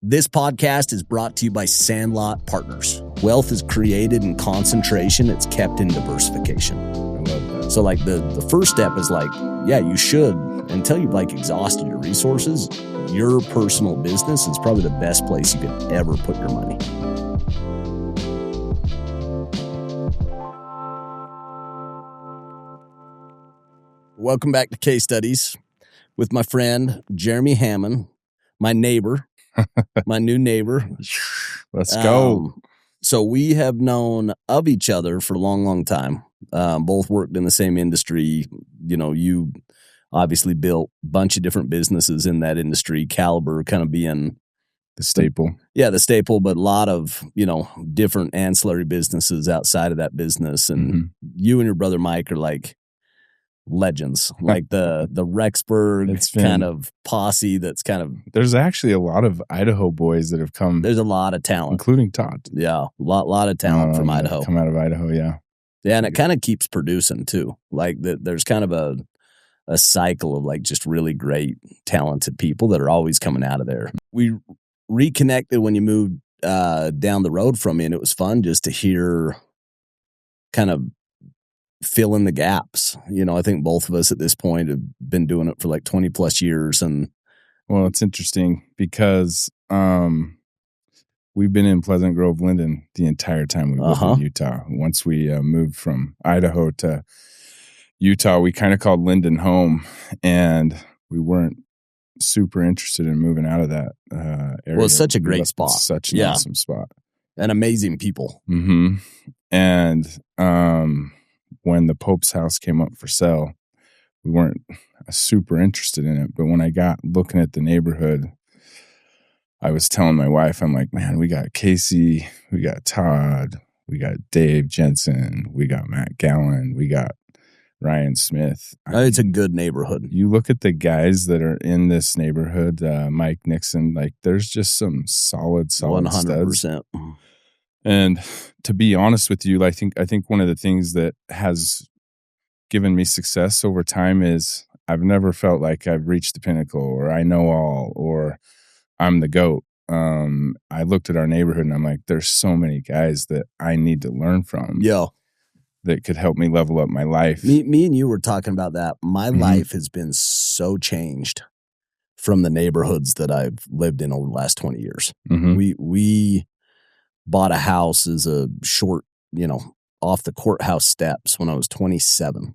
This podcast is brought to you by Sandlot Partners. Wealth is created in concentration. It's kept in diversification. I love that. So like the first step is like, yeah, you should, until you've like exhausted your resources, your personal business is probably the best place you could ever put your money. Welcome back to Case Studies with my friend, Jeremy Hammond, my neighbor. My new neighbor. Let's go. So we have known of each other for a long, long time. Both worked in the same industry. You know, you obviously built a bunch of different businesses in that industry, Caliber kind of being The staple. Yeah, the staple, but a lot of, you know, different ancillary businesses outside of that business. And you and your brother Mike are like legends, like the Rexburg kind of posse that's kind of... There's actually a lot of Idaho boys that have come. There's a lot of talent. Including Todd. Yeah, a lot of talent from Idaho. Come out of Idaho, yeah. Yeah, and it kind of keeps producing too. Like there's kind of a cycle of like just really great, talented people that are always coming out of there. We reconnected when you moved down the road from me, and it was fun just to hear kind of fill in the gaps. You know, I think both of us at this point have been doing it for like 20 plus years. And well, it's interesting because we've been in Pleasant Grove, Linden the entire time we lived in Utah. Once we moved from Idaho to Utah, we kind of called Linden home, and we weren't super interested in moving out of that area. Well, it's such a great spot. Such an awesome spot. And amazing people. Mm-hmm. And when the Pope's house came up for sale, we weren't super interested in it. But when I got looking at the neighborhood, I was telling my wife, I'm like, man, we got Casey, we got Todd, we got Dave Jensen, we got Matt Gallen, we got Ryan Smith. It's a good neighborhood. You look at the guys that are in this neighborhood, Mike Nixon, like there's just some solid 100%. studs. And to be honest with you, I think one of the things that has given me success over time is I've never felt like I've reached the pinnacle or I know all or I'm the GOAT. I looked at our neighborhood and I'm like, there's so many guys that I need to learn from. Yeah. That could help me level up my life. Me and you were talking about that. My life has been so changed from the neighborhoods that I've lived in over the last 20 years. We bought a house as a short, you know, off the courthouse steps when I was 27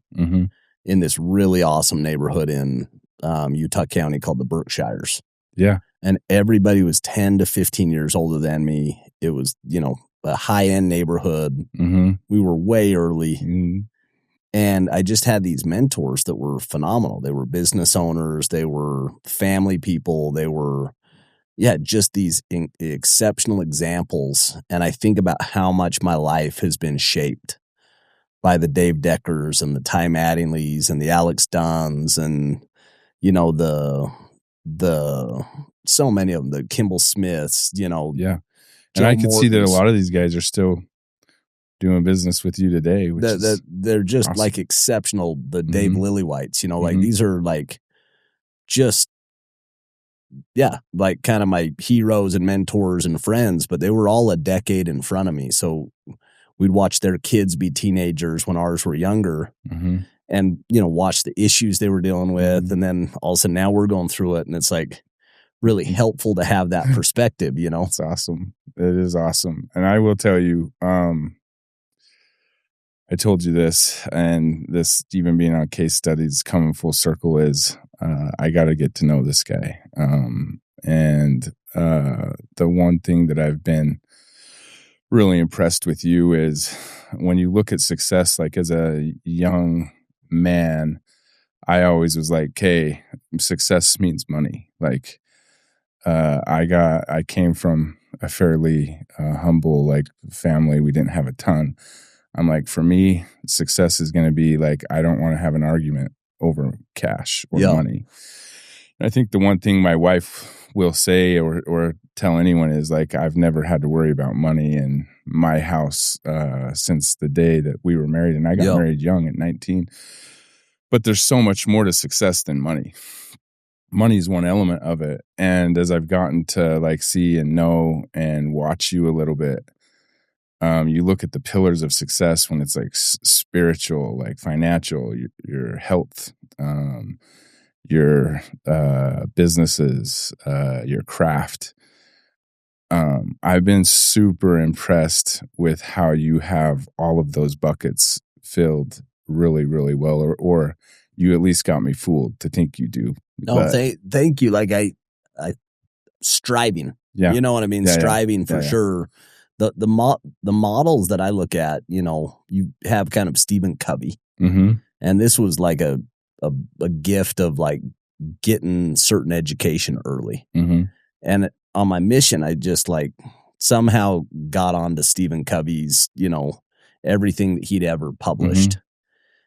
in this really awesome neighborhood in Utah County called the Berkshires. Yeah. And everybody was 10 to 15 years older than me. It was, you know, a high-end neighborhood. We were way early. And I just had these mentors that were phenomenal. They were business owners. They were family people. They were, just these exceptional examples. And I think about how much my life has been shaped by the Dave Deckers and the Ty Mattingleys and the Alex Dunns and, you know, the so many of them, the Kimball Smiths, you know. Yeah. And I can see that a lot of these guys are still doing business with you today. They're just awesome. Like exceptional. The Dave Lillywhites, you know, like these are like just, like kind of my heroes and mentors and friends, but they were all a decade in front of me. So we'd watch their kids be teenagers when ours were younger and, you know, watch the issues they were dealing with. And then all of a sudden now we're going through it. And it's like really helpful to have that perspective, you know? It's awesome. It is awesome. And I will tell you, I told you this, and this even being on Case Studies coming full circle is I got to get to know this guy. And the one thing that I've been really impressed with you is when you look at success, like as a young man, I always was like, hey, success means money. Like I came from a fairly humble like family. We didn't have a ton. I'm like, for me, success is going to be like, I don't want to have an argument over cash or money. And I think the one thing my wife will say or tell anyone is like, I've never had to worry about money in my house since the day that we were married. And I got married young at 19. But there's so much more to success than money. money is one element of it. And as I've gotten to like see and know and watch you a little bit, you look at the pillars of success when it's like spiritual, like financial, your health, your businesses, your craft. I've been super impressed with how you have all of those buckets filled really, really well, or you at least got me fooled to think you do. No, thank you. Like I striving. Yeah. You know what I mean? Yeah, striving for sure. The models that I look at, you know, you have kind of Stephen Covey. Mm-hmm. And this was like a gift of like getting certain education early. Mm-hmm. And on my mission, I just like somehow got onto Stephen Covey's, you know, everything that he'd ever published,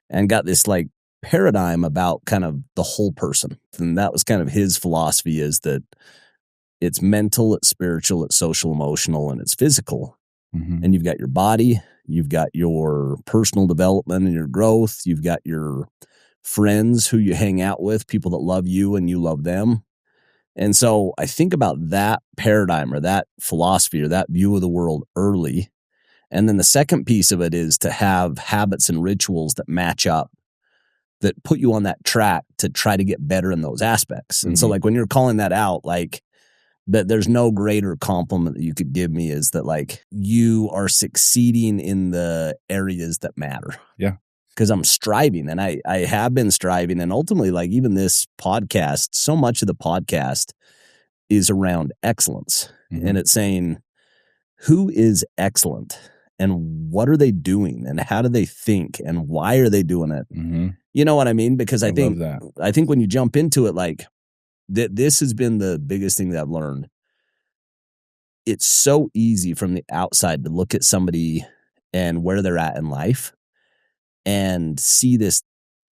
and got this like paradigm about kind of the whole person. And that was kind of his philosophy, is that it's mental, it's spiritual, it's social, emotional, and it's physical. And you've got your body, you've got your personal development and your growth, you've got your friends who you hang out with, people that love you and you love them. And so I think about that paradigm or that philosophy or that view of the world early. And then the second piece of it is to have habits and rituals that match up, that put you on that track to try to get better in those aspects. And so like when you're calling that out, like that there's no greater compliment that you could give me is that like you are succeeding in the areas that matter. Yeah. Because I'm striving, and I have been striving. And ultimately, like even this podcast, so much of the podcast is around excellence. And it's saying, who is excellent and what are they doing and how do they think and why are they doing it? You know what I mean? Because I think when you jump into it, like this has been the biggest thing that I've learned. It's so easy from the outside to look at somebody and where they're at in life and see this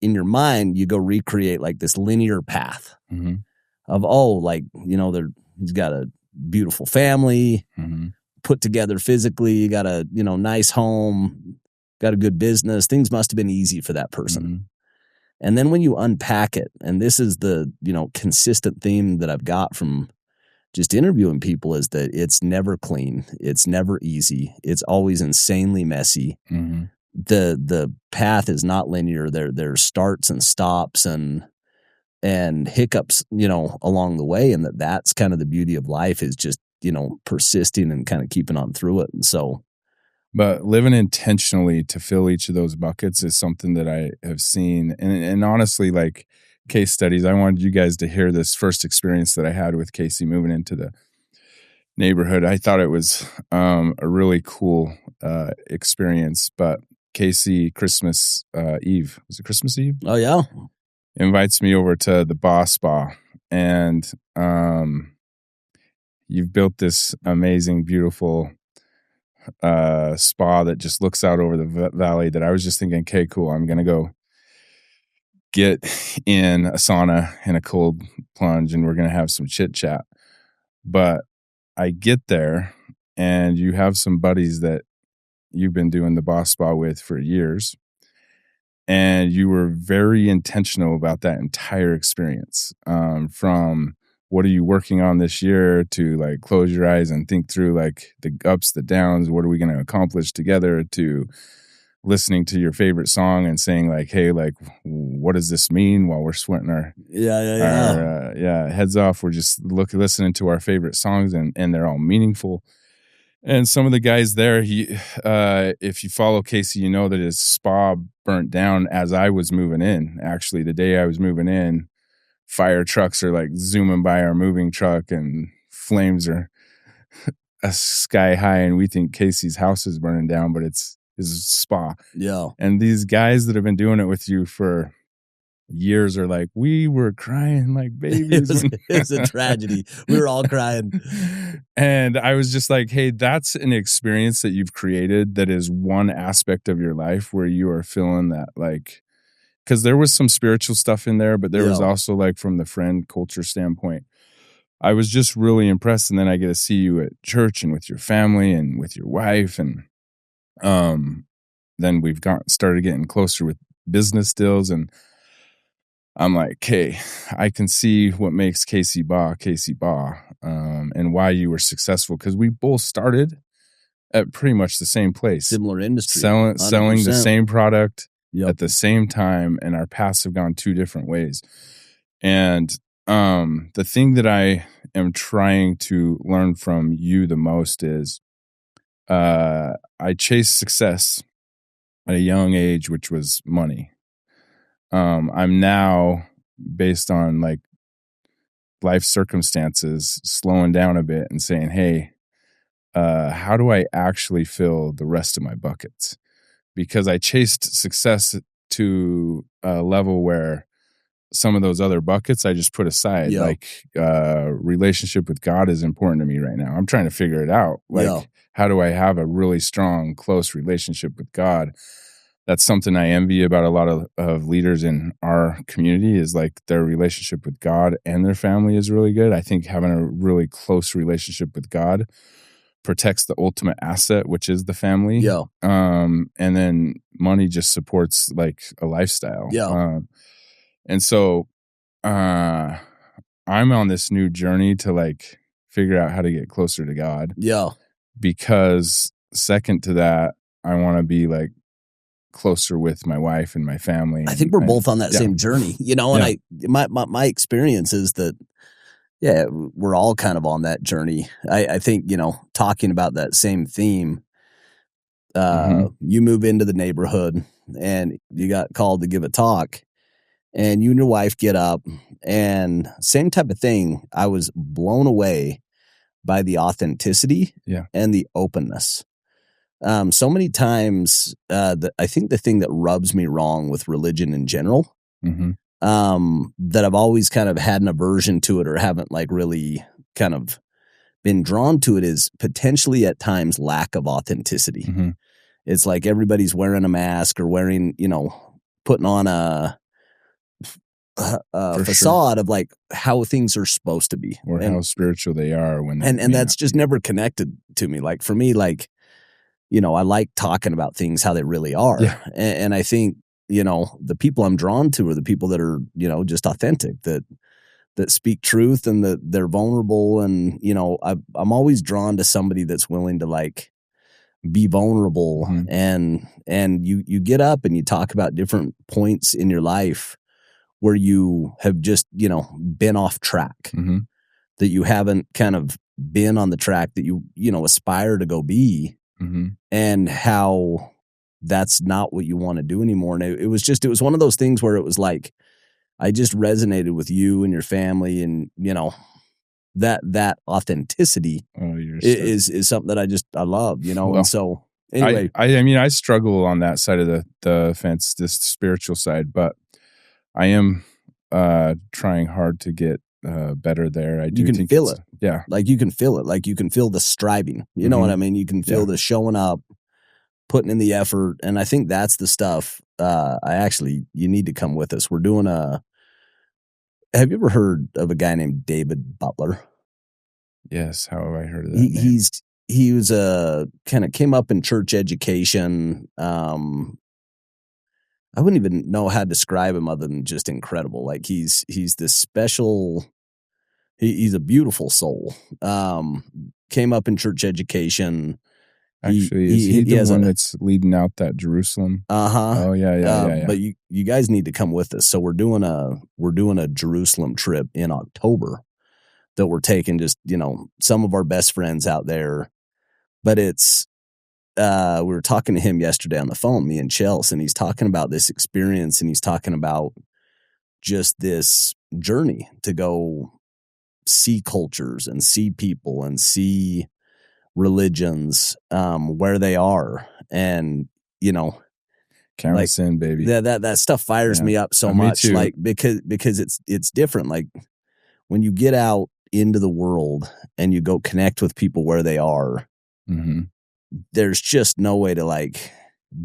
in your mind. You go recreate like this linear path of, oh, like, you know, he's got a beautiful family, put together physically, got a, you know, nice home, got a good business. Things must have been easy for that person. And then when you unpack it, and this is the, you know, consistent theme that I've got from just interviewing people, is that it's never clean. It's never easy. It's always insanely messy. The path is not linear. There's starts and stops and hiccups, you know, along the way. And that's kind of the beauty of life, is just, you know, persisting and kind of keeping on through it. And so, but living intentionally to fill each of those buckets is something that I have seen. And honestly, like case studies, I wanted you guys to hear this first experience that I had with Casey moving into the neighborhood. I thought it was a really cool experience. But Casey, Christmas Eve, was it Christmas Eve? Oh, yeah. Invites me over to the Boss Spa. And you've built this amazing, beautiful spa that just looks out over the valley, that I was just thinking, okay, cool, I'm going to go get in a sauna and a cold plunge and we're going to have some chit chat. But I get there and you have some buddies that you've been doing the Boss Spa with for years. And you were very intentional about that entire experience, from what are you working on this year to like close your eyes and think through like the ups, the downs, what are we going to accomplish together, to listening to your favorite song and saying like, hey, like, what does this mean, while we're sweating our heads off. We're just listening to our favorite songs and they're all meaningful. And some of the guys there, if you follow Casey, you know that his spa burnt down as I was moving in. Actually, the day I was moving in, fire trucks are like zooming by our moving truck and flames are sky high. And we think Casey's house is burning down, but it's his spa. Yeah. And these guys that have been doing it with you for years are like, we were crying like babies. It was a tragedy. We were all crying. And I was just like, hey, that's an experience that you've created that is one aspect of your life where you are feeling that, like, because there was some spiritual stuff in there, but there was also like from the friend culture standpoint, I was just really impressed. And then I get to see you at church and with your family and with your wife. And then we've started getting closer with business deals. And I'm like, okay, I can see what makes Casey Baugh, and why you were successful, because we both started at pretty much the same place, similar industry, selling the same product at the same time, and our paths have gone two different ways. And the thing that I am trying to learn from you the most is I chased success at a young age, which was money. I'm now, based on like life circumstances, slowing down a bit and saying, hey, how do I actually fill the rest of my buckets? Because I chased success to a level where some of those other buckets I just put aside. Like relationship with God is important to me right now. I'm trying to figure it out. Like, how do I have a really strong, close relationship with God? That's something I envy about a lot of leaders in our community, is like their relationship with God and their family is really good. I think having a really close relationship with God protects the ultimate asset, which is the family. And then money just supports like a lifestyle. And so I'm on this new journey to like figure out how to get closer to God. Because second to that, I want to be like closer with my wife and my family. I think we're both on that same journey, you know, and my experience is that, we're all kind of on that journey. I think, you know, talking about that same theme, you move into the neighborhood and you got called to give a talk, and you and your wife get up, and same type of thing. I was blown away by the authenticity and the openness. So many times, I think the thing that rubs me wrong with religion in general, that I've always kind of had an aversion to it, or haven't like really kind of been drawn to it, is potentially at times lack of authenticity. It's like everybody's wearing a mask or wearing, you know, putting on a facade of like how things are supposed to be, or how spiritual they are when and that's just never connected to me. Like for me, like, you know, I like talking about things how they really are. And I think, you know, the people I'm drawn to are the people that are, you know, just authentic, that speak truth, and that they're vulnerable. And, you know, I'm always drawn to somebody that's willing to like be vulnerable. And you get up and you talk about different points in your life where you have just, you know, been off track, that you haven't kind of been on the track that you know, aspire to go be. And how that's not what you want to do anymore. And it was one of those things where it was like, I just resonated with you and your family, and, you know, that authenticity is something that I love, you know. Well, and so anyway, I mean, I struggle on that side of the fence, this spiritual side, but I am trying hard to get better there. You can feel it. Like you can feel it. Like you can feel the striving. You know what I mean? You can feel the showing up, putting in the effort. And I think that's the stuff. You need to come with us. We're doing have you ever heard of a guy named David Butler? Yes. How have I heard of that name? He was kind of came up in church education. I wouldn't even know how to describe him other than just incredible. Like he's this special. He's a beautiful soul. Came up in church education. Actually, is he the one that's leading out that Jerusalem? Oh yeah. But you guys need to come with us. So we're doing a Jerusalem trip in October that we're taking, just, you know, some of our best friends out there. But it's we were talking to him yesterday on the phone, me and Chelsea, and he's talking about this experience, and he's talking about just this journey to go see cultures and see people and see religions where they are. And, you know, count us in, baby. That stuff fires me up so much. Like because it's different. Like when you get out into the world and you go connect with people where they are, there's just no way to like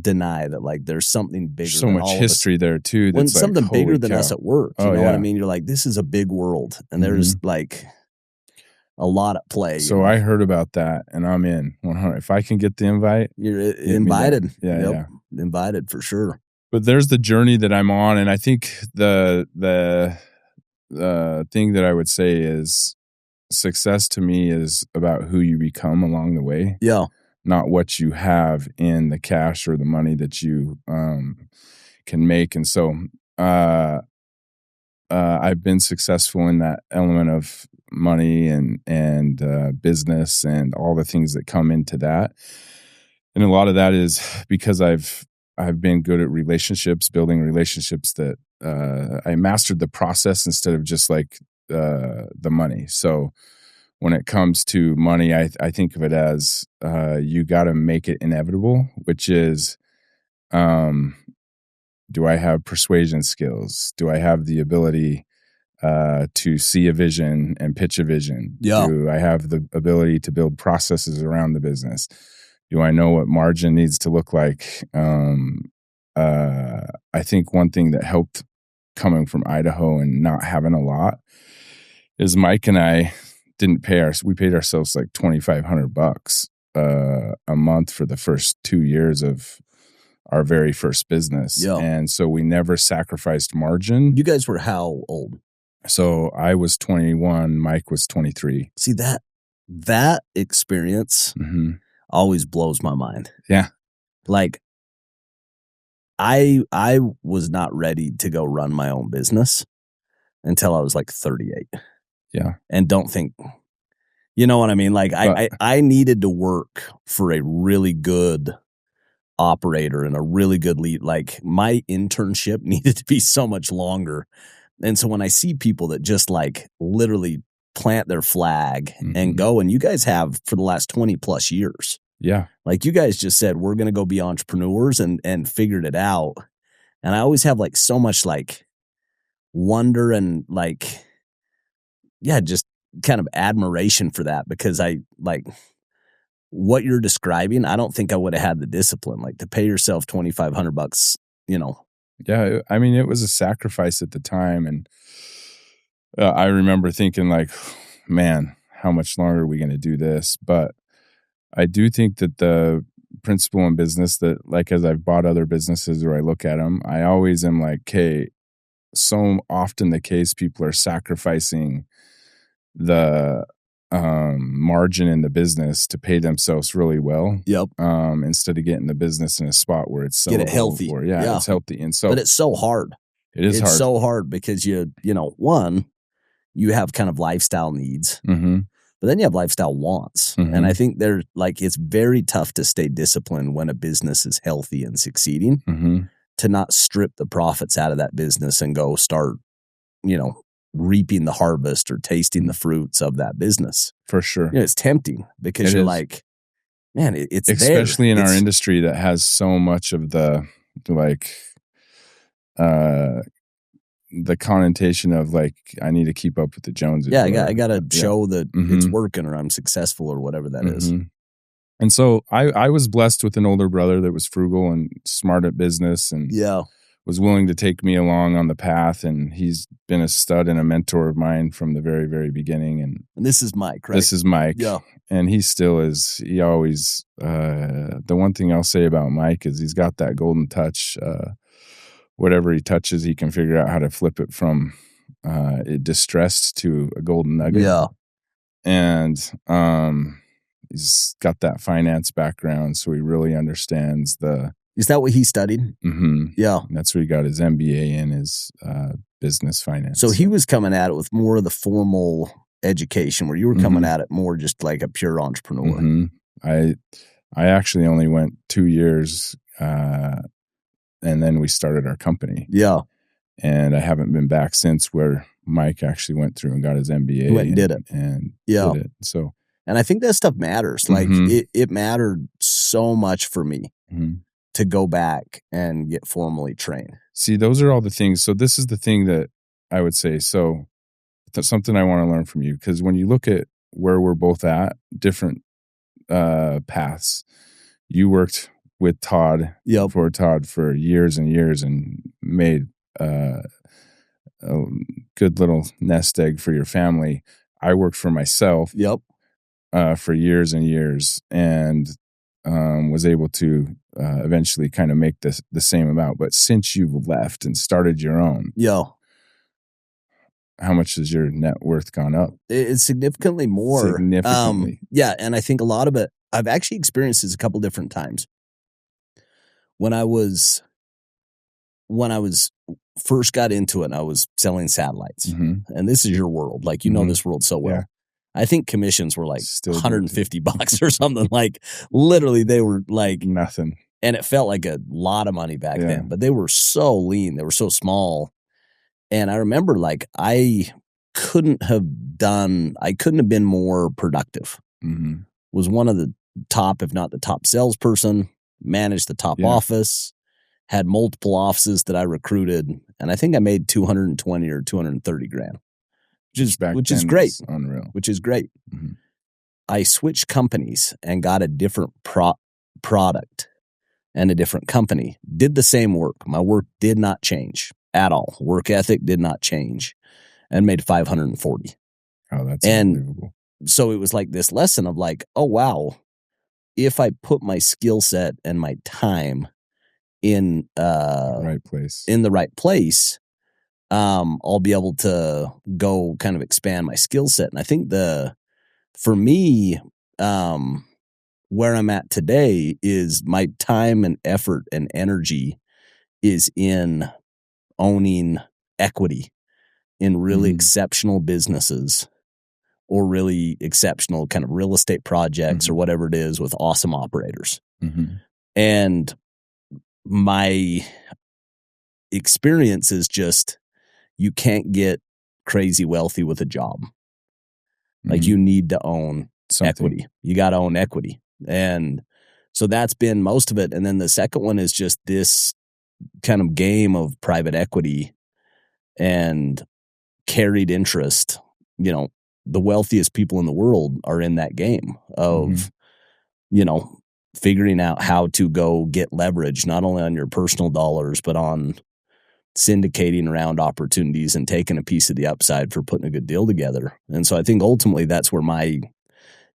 deny that like there's something bigger. So much history there too. That's like, something bigger than us at work. You know what I mean? You're like, this is a big world, and there's like a lot at play. So I heard about that, and I'm in 100. If I can get the invite, you're invited. Invited for sure. But there's the journey that I'm on, and I think the thing that I would say is success to me is about who you become along the way. Yeah. Not what you have in the cash or the money that you can make. And so I've been successful in that element of money and business and all the things that come into that. And a lot of that is because I've been good at relationships, building relationships that I mastered the process instead of just like the money. So when it comes to money, I think of it as you got to make it inevitable, which is, do I have persuasion skills? Do I have the ability to see a vision and pitch a vision? Yeah. Do I have the ability to build processes around the business? Do I know what margin needs to look like? I think one thing that helped coming from Idaho and not having a lot is Mike and I we paid ourselves like $2,500 a month for the first 2 years of our very first business. Yeah. And so we never sacrificed margin. You guys were how old? So I was 21, Mike was 23. See, that experience always blows my mind. Yeah. Like, I was not ready to go run my own business until I was like 38. Yeah. And don't think, you know what I mean? Like, I needed to work for a really good operator and a really good lead. Like, my internship needed to be so much longer. And so when I see people that just like literally plant their flag and go, and you guys have for the last 20 plus years. Yeah. Like, you guys just said, we're going to go be entrepreneurs and figured it out. And I always have like so much like wonder and like, yeah, just kind of admiration for that, because I like what you're describing. I don't think I would have had the discipline, like to pay yourself $2,500, you know. Yeah. I mean, it was a sacrifice at the time. And I remember thinking like, man, how much longer are we going to do this? But I do think that the principle in business that, like, as I've bought other businesses or I look at them, I always am like, okay, so often the case, people are sacrificing the margin in the business to pay themselves really well. Yep. Instead of getting the business in a spot where it's get it healthy. Yeah, it's healthy. And so, but it's so hard. It's hard. So hard because you know, one, you have kind of lifestyle needs, but then you have lifestyle wants. And I think they're like, it's very tough to stay disciplined when a business is healthy and succeeding, to not strip the profits out of that business and go start, you know, reaping the harvest or tasting the fruits of that business. For sure. You know, it's tempting because you're like, man, it's especially there. In our industry that has so much of the like the connotation of like, I need to keep up with the Joneses. Yeah, I got to show that it's working or I'm successful or whatever that is. And so I was blessed with an older brother that was frugal and smart at business and was willing to take me along on the path. And he's been a stud and a mentor of mine from the very, very beginning. And this is Mike, right? This is Mike. Yeah. And he still is. He always, the one thing I'll say about Mike is he's got that golden touch. Whatever he touches, he can figure out how to flip it from distressed to a golden nugget. Yeah. And he's got that finance background, so he really understands the. Is that what he studied? Yeah. And that's where he got his MBA in, his business finance. So he was coming at it with more of the formal education, where you were coming at it more just like a pure entrepreneur. I actually only went 2 years, and then we started our company. Yeah. And I haven't been back since, where Mike actually went through and got his MBA. He went and did it. And did it. So. And I think that stuff matters. Like it mattered so much for me to go back and get formally trained. See, those are all the things. So this is the thing that I would say. So that's something I want to learn from you, because when you look at where we're both at, different paths. You worked with Todd, for Todd for years and years and made a good little nest egg for your family. I worked for myself. For years and years. And was able to eventually kind of make the same amount. But since you've left and started your own, how much has your net worth gone up? It's significantly more. Significantly. Yeah, and I think a lot of it, I've actually experienced this a couple different times. When I was first got into it, I was selling satellites. And this is your world. Like, you know this world so well. Yeah. I think commissions were like $150 or something. Like, literally, they were like nothing. And it felt like a lot of money back then. But they were so lean. They were so small. And I remember, like, I couldn't have been more productive. Was one of the top, if not the top salesperson, managed the top office, had multiple offices that I recruited. And I think I made 220 or 230 grand. Which is great. Unreal. Which is great. I switched companies and got a different product and a different company. Did the same work. My work did not change at all. Work ethic did not change, and made 540. Oh, that's unbelievable. So it was like this lesson of like, oh wow, if I put my skill set and my time in the right place, I'll be able to go kind of expand my skill set. And I think for me, where I'm at today is my time and effort and energy is in owning equity in really exceptional businesses or really exceptional kind of real estate projects or whatever it is with awesome operators. And my experience is just, you can't get crazy wealthy with a job. Like, you need to own equity. You got to own equity. And so that's been most of it. And then the second one is just this kind of game of private equity and carried interest. You know, the wealthiest people in the world are in that game of, you know, figuring out how to go get leverage, not only on your personal dollars, but on syndicating around opportunities and taking a piece of the upside for putting a good deal together. And so I think ultimately that's where my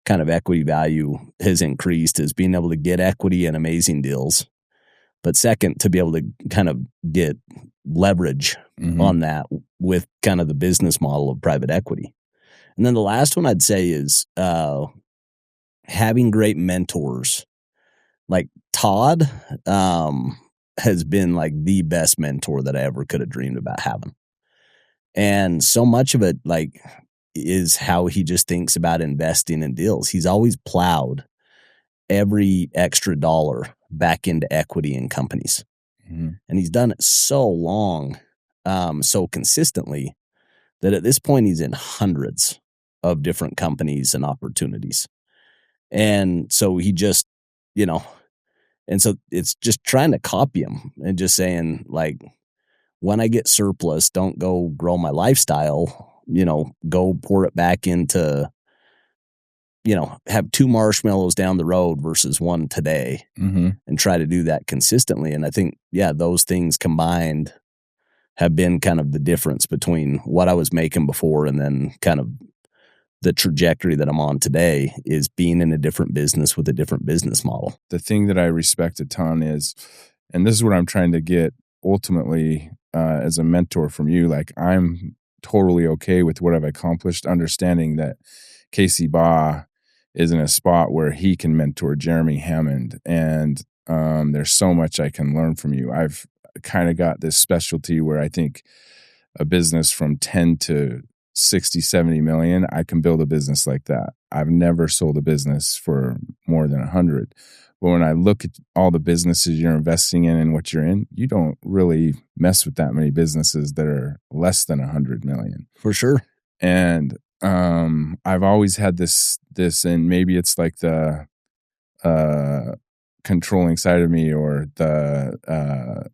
kind of equity value has increased, is being able to get equity in amazing deals. But second, to be able to kind of get leverage on that with kind of the business model of private equity. And then the last one I'd say is having great mentors. Like Todd has been like the best mentor that I ever could have dreamed about having. And so much of it like is how he just thinks about investing in deals. He's always plowed every extra dollar back into equity in companies. And he's done it so long, so consistently, that at this point he's in hundreds of different companies and opportunities. And so he just, you know, and so it's just trying to copy him and just saying, like, when I get surplus, don't go grow my lifestyle, you know, go pour it back into, you know, have 2 marshmallows down the road versus 1 today, and try to do that consistently. And I think, those things combined have been kind of the difference between what I was making before and then kind of the trajectory that I'm on today, is being in a different business with a different business model. The thing that I respect a ton is, and this is what I'm trying to get ultimately as a mentor from you, like, I'm totally okay with what I've accomplished, understanding that Casey Baugh is in a spot where he can mentor Jeremy Hammond. And there's so much I can learn from you. I've kind of got this specialty where I think a business from 10 to 60, 70 million, I can build a business like that. I've never sold a business for more than 100. But when I look at all the businesses you're investing in and what you're in, you don't really mess with that many businesses that are less than 100 million. For sure. And I've always had this, and maybe it's like the controlling side of me, or the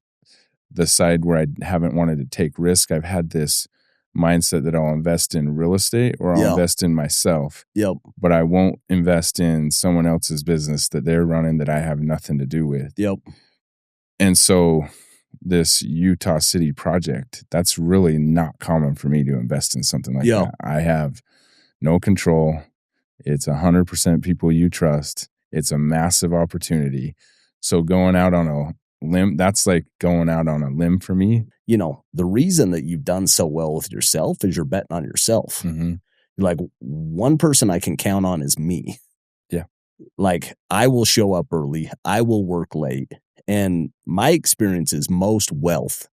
side where I haven't wanted to take risk. I've had this mindset that I'll invest in real estate or I'll invest in myself. But I won't invest in someone else's business that they're running that I have nothing to do with. And so this Utah City project, that's really not common for me to invest in something like that. I have no control. It's 100% people you trust. It's a massive opportunity. So going out on a limb, that's like going out on a limb for me. You know, the reason that you've done so well with yourself is you're betting on yourself. Mm-hmm. You're like, one person I can count on is me. Yeah. Like, I will show up early. I will work late. And my experience is most wealth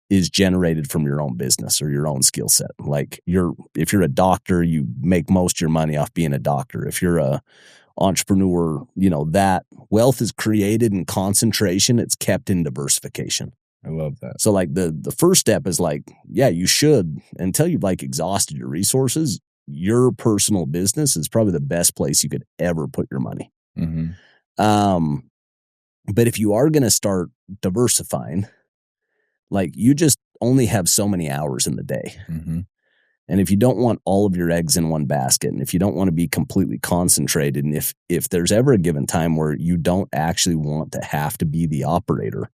is generated from your own business or your own skill set. Like, if you're a doctor, you make most of your money off being a doctor. If you're a entrepreneur, you know, that wealth is created in concentration. It's kept in diversification. I love that. So like the first step is like, yeah, you should, until you've like exhausted your resources, your personal business is probably the best place you could ever put your money. Mm-hmm. But if you are going to start diversifying, like, you just only have so many hours in the day. Mm-hmm. And if you don't want all of your eggs in one basket, and if you don't want to be completely concentrated, and if there's ever a given time where you don't actually want to have to be the operator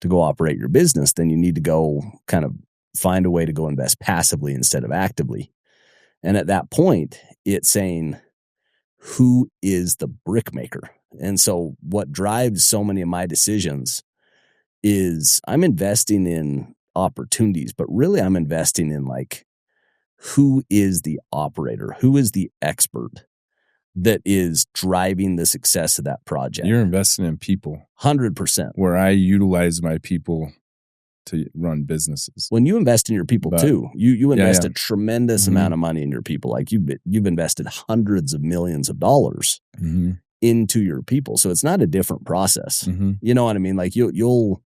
to go operate your business, then you need to go kind of find a way to go invest passively instead of actively. And at that point, it's saying, who is the brick maker? And so what drives so many of my decisions is I'm investing in opportunities, but really I'm investing in like, who is the operator? Who is the expert that is driving the success of that project? You're investing in people. 100%. Where I utilize my people to run businesses. When you invest in your people too, you invest a tremendous mm-hmm. amount of money in your people. Like, you've invested hundreds of millions of dollars mm-hmm. into your people. So it's not a different process. Mm-hmm. You know what I mean? Like, you'll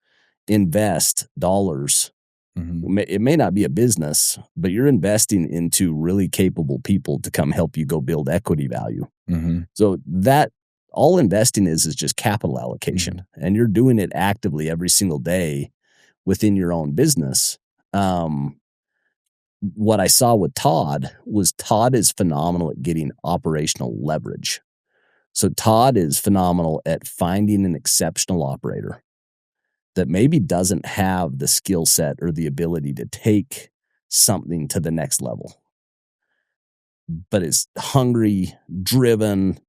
invest dollars. Mm-hmm. It may not be a business, but you're investing into really capable people to come help you go build equity value. Mm-hmm. So that all investing is just capital allocation, mm-hmm. and you're doing it actively every single day within your own business. What I saw with Todd is phenomenal at getting operational leverage. So Todd is phenomenal at finding an exceptional operator that maybe doesn't have the skill set or the ability to take something to the next level, but is hungry, driven,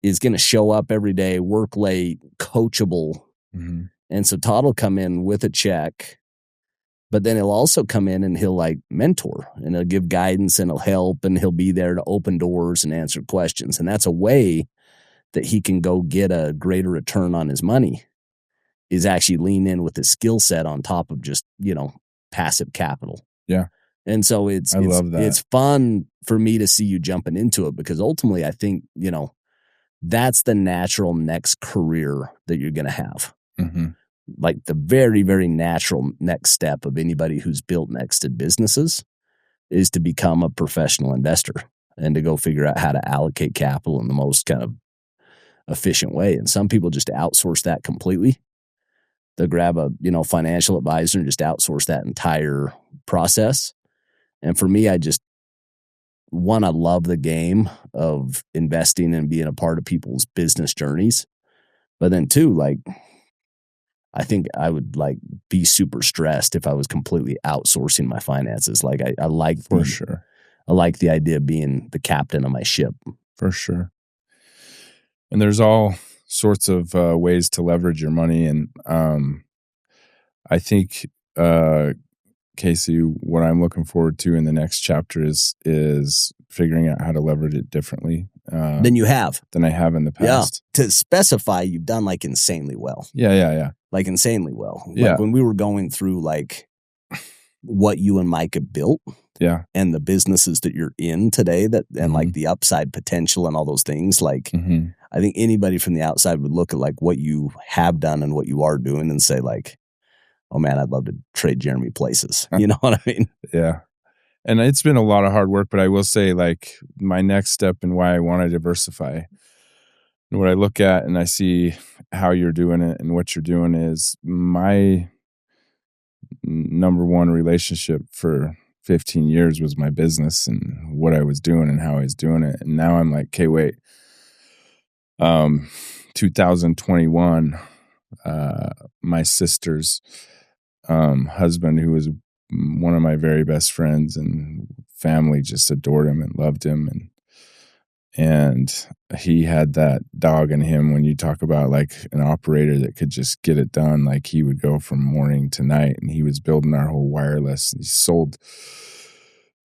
is going to show up every day, work late, coachable. Mm-hmm. And so Todd will come in with a check, but then he'll also come in and he'll like mentor, and he'll give guidance, and he'll help, and he'll be there to open doors and answer questions. And that's a way that he can go get a greater return on his money, is actually lean in with his skill set on top of just, you know, passive capital. Yeah. And so I love that. It's fun for me to see you jumping into it, because ultimately I think, you know, that's the natural next career that you're going to have. Mm-hmm. Like, the very, very natural next step of anybody who's built nexted businesses is to become a professional investor and to go figure out how to allocate capital in the most kind of efficient way. And some people just outsource that completely. They'll grab a, you know, financial advisor and just outsource that entire process. And for me, I love the game of investing and being a part of people's business journeys. But then two, like, I think I would like be super stressed if I was completely outsourcing my finances. Like, I like I like the idea of being the captain of my ship. For sure. And there's all sorts of ways to leverage your money. And I think, Casey, what I'm looking forward to in the next chapter is figuring out how to leverage it differently than I have in the past. Yeah. To specify, you've done like insanely well. Yeah. Like, insanely well. Yeah. Like, when we were going through like what you and Mike have built, yeah, and the businesses that you're in today, that and mm-hmm. like the upside potential and all those things, like mm-hmm. I think anybody from the outside would look at like what you have done and what you are doing and say like, oh man, I'd love to trade Jeremy places. You know what I mean? Yeah. And it's been a lot of hard work, but I will say, like, my next step and why I want to diversify, and what I look at and I see how you're doing it and what you're doing, is my number one relationship for 15 years was my business and what I was doing and how I was doing it. And now I'm like, okay, wait, 2021, my sister's husband, who was one of my very best friends, and family just adored him and loved him. And And he had that dog in him. When you talk about like an operator that could just get it done, like he would go from morning to night, and he was building our whole wireless. He sold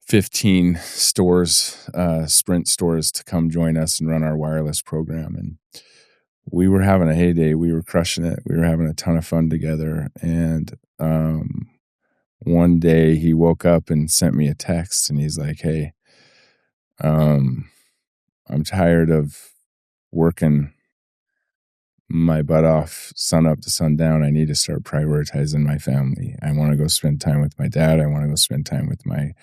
15 stores, Sprint stores, to come join us and run our wireless program. And we were having a heyday. We were crushing it. We were having a ton of fun together. And one day he woke up and sent me a text, and he's like, "Hey, I'm tired of working my butt off sun up to sundown. I need to start prioritizing my family. I want to go spend time with my dad. I want to go spend time with my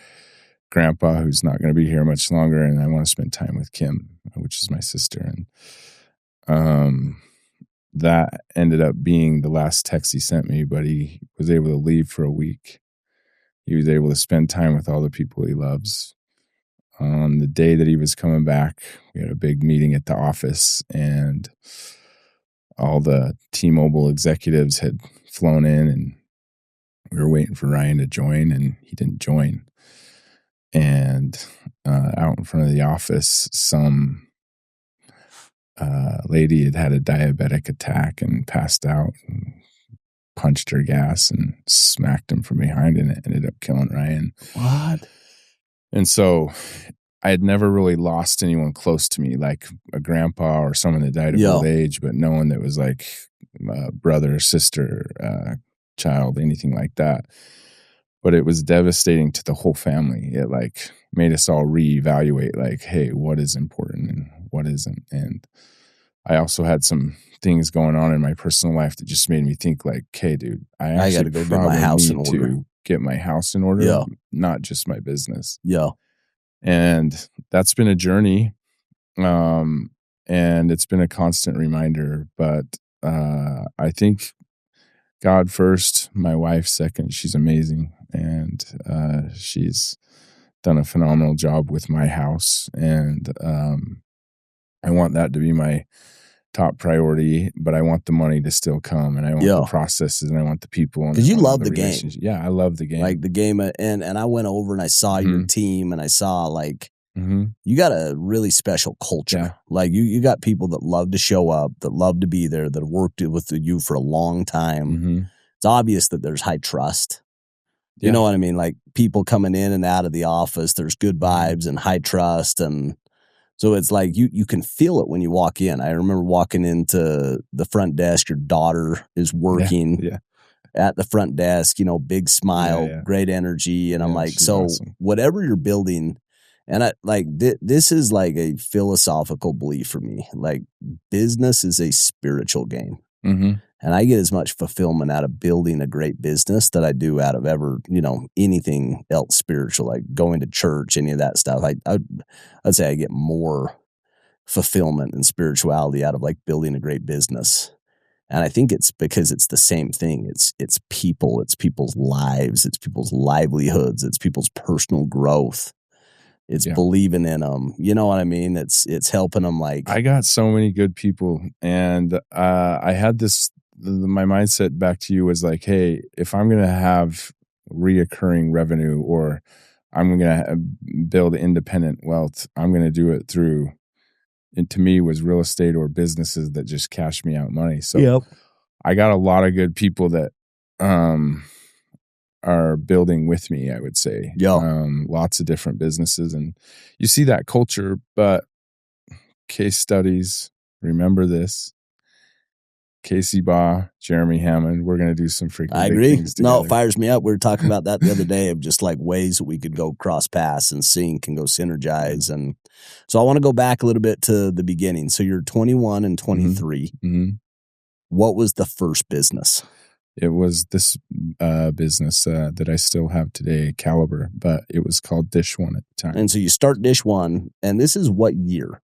grandpa, who's not going to be here much longer. And I want to spend time with Kim, which is my sister." And that ended up being the last text he sent me, but he was able to leave for a week. He was able to spend time with all the people he loves. On the day that he was coming back, we had a big meeting at the office, and all the T-Mobile executives had flown in, and we were waiting for Ryan to join, and he didn't join. And out in front of the office, some lady had a diabetic attack and passed out, and punched her gas and smacked him from behind, and it ended up killing Ryan. What? And so I had never really lost anyone close to me, like a grandpa or someone that died of old age, but no one that was like a brother, sister, child, anything like that. But it was devastating to the whole family. It like made us all reevaluate, like, hey, what is important and what isn't. And I also had some things going on in my personal life that just made me think, like, hey, dude, I got to go get my house in order. To get my house in order, not just my business. Yeah. And that's been a journey. And it's been a constant reminder. But I think God first, my wife second. She's amazing. And she's done a phenomenal job with my house. And I want that to be my top priority, but I want the money to still come, and I want the processes, and I want the people. Because you love the game. Yeah, I love the game. Like the game. And I went over and I saw your team, and I saw like you got a really special culture. Yeah. Like you got people that love to show up, that love to be there, that have worked with you for a long time. It's obvious that there's high trust. You know what I mean? Like people coming in and out of the office, there's good vibes and high trust. And so it's like you can feel it when you walk in. I remember walking into the front desk. Your daughter is working at the front desk, big smile, great energy. And I'm like, so awesome. Whatever you're building, and I like this is like a philosophical belief for me. Like business is a spiritual game. And I get as much fulfillment out of building a great business that I do out of ever, anything else spiritual, like going to church, any of that stuff. I'd say I get more fulfillment and spirituality out of like building a great business. And I think it's because it's the same thing. It's people, it's people's lives, it's people's livelihoods, it's people's personal growth. It's believing in them. You know what I mean? It's helping them. Like I got so many good people, and I had my mindset back to you was like, hey, if I'm going to have reoccurring revenue, or I'm going to build independent wealth, I'm going to do it through, and to me was real estate or businesses that just cash me out money. So I got a lot of good people that are building with me, I would say. Lots of different businesses, and you see that culture. But case studies, remember this: Casey Baugh, Jeremy Hammond. We're going to do some freaking I agree. Things together. No, it fires me up. We were talking about that the other day, of just like ways that we could go cross paths and sync and go synergize. And so I want to go back a little bit to the beginning. So you're 21 and 23. What was the first business? It was this business that I still have today, Caliber, but it was called Dish One at the time. And so you start Dish One, and this is what year?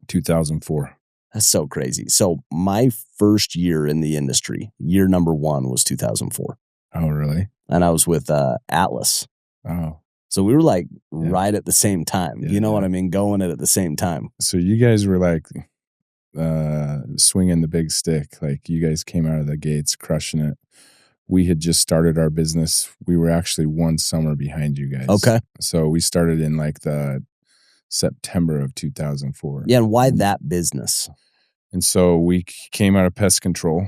2004. That's so crazy. So my first year in the industry, year number one, was 2004. Oh, really? And I was with Atlas. Oh. So we were like right at the same time. You know what I mean? Going it at the same time. So you guys were like swinging the big stick. Like you guys came out of the gates crushing it. We had just started our business. We were actually one summer behind you guys. Okay. So we started in like the September of 2004. Yeah, and why that business? And so we came out of pest control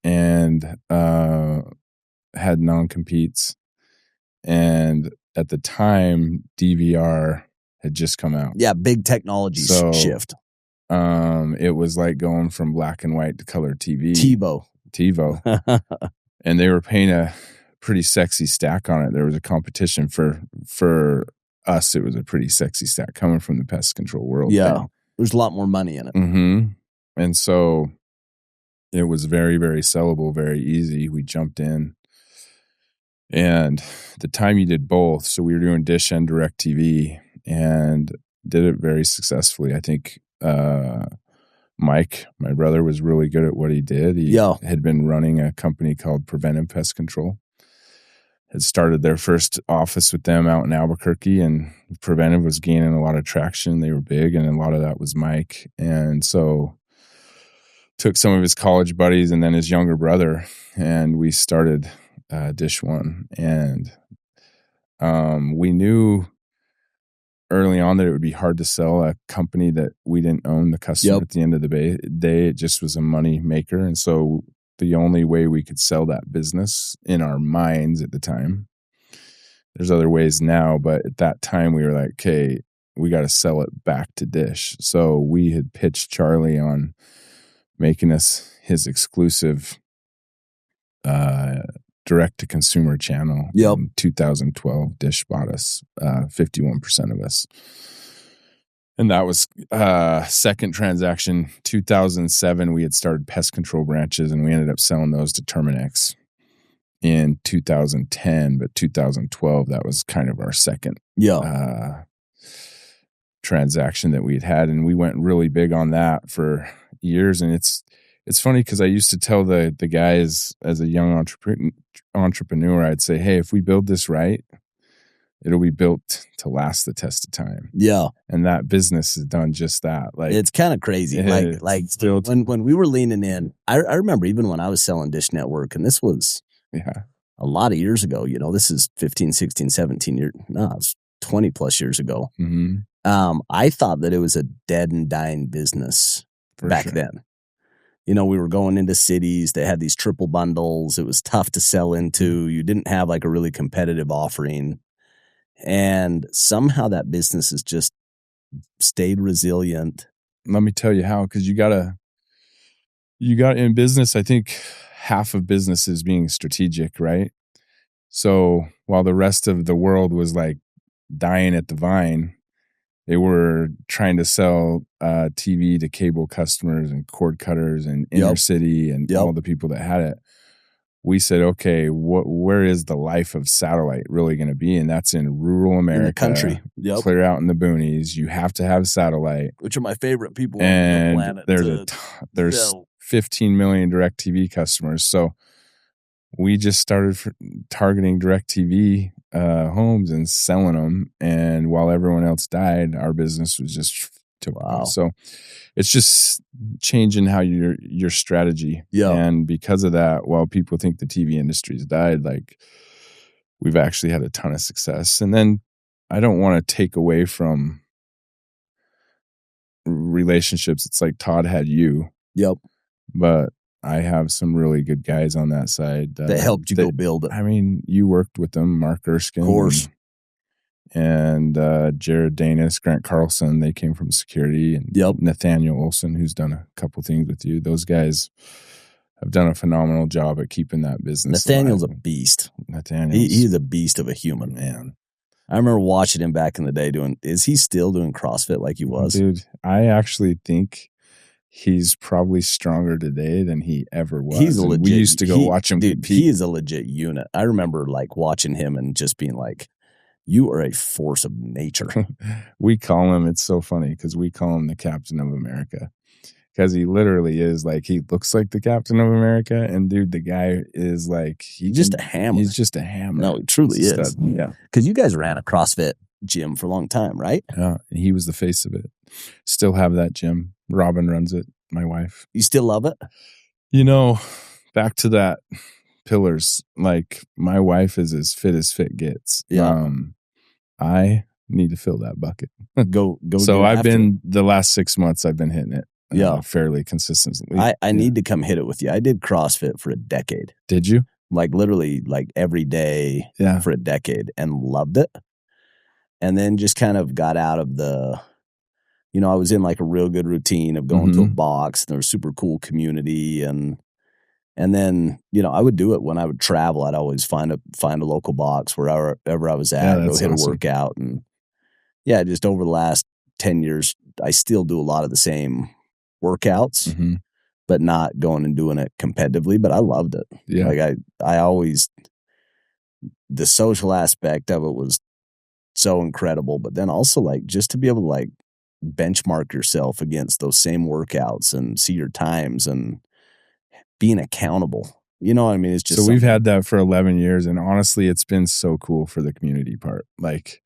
and had non-competes. And at the time, DVR had just come out. Yeah, big technology shift. It was like going from black and white to color TV. TiVo. And they were paying a pretty sexy stack on it. There was a competition for us. It was a pretty sexy stack coming from the pest control world. Yeah, there's a lot more money in it. Mm-hmm. And so it was very, very sellable, very easy. We jumped in. And the time you did both, so we were doing Dish and DirecTV and did it very successfully. I think Mike, my brother, was really good at what he did. He had been running a company called Preventive Pest Control. Had started their first office with them out in Albuquerque, and Preventive was gaining a lot of traction. They were big, and a lot of that was Mike. And so took some of his college buddies and then his younger brother, and we started Dish One. And we knew early on that it would be hard to sell a company that we didn't own the customer at the end of the day. It just was a money maker. And so the only way we could sell that business in our minds at the time, there's other ways now, but at that time we were like, okay, we got to sell it back to Dish. So we had pitched Charlie on making us his exclusive direct-to-consumer channel. In 2012, Dish bought us 51% of us. And that was second transaction. 2007, we had started pest control branches, and we ended up selling those to Terminix in 2010. But 2012, that was kind of our second transaction that we'd had. And we went really big on that for years. And it's funny because I used to tell the guys as a young entrepreneur, I'd say, hey, if we build this right, it'll be built to last the test of time. Yeah. And that business has done just that. Like, it's kind of crazy. Like when we were leaning in, I remember even when I was selling Dish Network, and this was a lot of years ago, this is 15, 16, 17 years. No, it was 20 plus years ago. Mm-hmm. I thought that it was a dead and dying business back then. We were going into cities. They had these triple bundles. It was tough to sell into. You didn't have like a really competitive offering. And somehow that business has just stayed resilient. Let me tell you how, because you got in business, I think half of business is being strategic, right? So while the rest of the world was like dying at the vine, they were trying to sell TV to cable customers and cord cutters and inner city and all the people that had it. We said, okay, where is the life of satellite really going to be? And that's in rural America, in the country, clear out in the boonies. You have to have satellite, which are my favorite people on the planet. There's 15 million DirecTV customers, so we just started targeting DirecTV homes and selling them. And while everyone else died, our business was just took off. So it's just changing how your strategy. Yeah. And because of that, while people think the TV industry's died, like we've actually had a ton of success. And then I don't want to take away from relationships. It's like Todd had you. Yep. But I have some really good guys on that side. That helped you go build it. I mean, you worked with them, Mark Erskine. Of course. And Jared Danis, Grant Carlson, they came from security. And Nathaniel Olson, who's done a couple things with you. Those guys have done a phenomenal job at keeping that business Nathaniel's alive. A beast. He's a beast of a human, man. I remember watching him back in the day is he still doing CrossFit like he was? Dude, I actually think he's probably stronger today than he ever was. He's a legit. We used to go watch him compete. He is a legit unit. I remember like watching him and just being like, you are a force of nature. We call him, it's so funny because we call him the Captain of America. Because he literally is like, he looks like the Captain of America. And dude, the guy is like, he's just a hammer. He's just a hammer. No, he truly is. Yeah. Because you guys ran a CrossFit gym for a long time, right? Yeah. And he was the face of it. Still have that gym. Robin runs it, my wife. You still love it? Back to that pillars. Like my wife is as fit gets. Yeah. I need to fill that bucket. Go. So the last 6 months I've been hitting it fairly consistently. I need to come hit it with you. I did CrossFit for a decade. Did you? Like literally like every day for a decade and loved it. And then just kind of got out of the, I was in like a real good routine of going to a box, and there was super cool community. And then, I would do it when I would travel. I'd always find a local box wherever I was at, go hit a workout. And just over the last 10 years, I still do a lot of the same workouts, but not going and doing it competitively, but I loved it. Yeah. Like I always, the social aspect of it was so incredible, but then also like just to be able to like benchmark yourself against those same workouts and see your times and being accountable. You know what I mean? It's just so we've had that for 11 years, and honestly, it's been so cool for the community part. Like,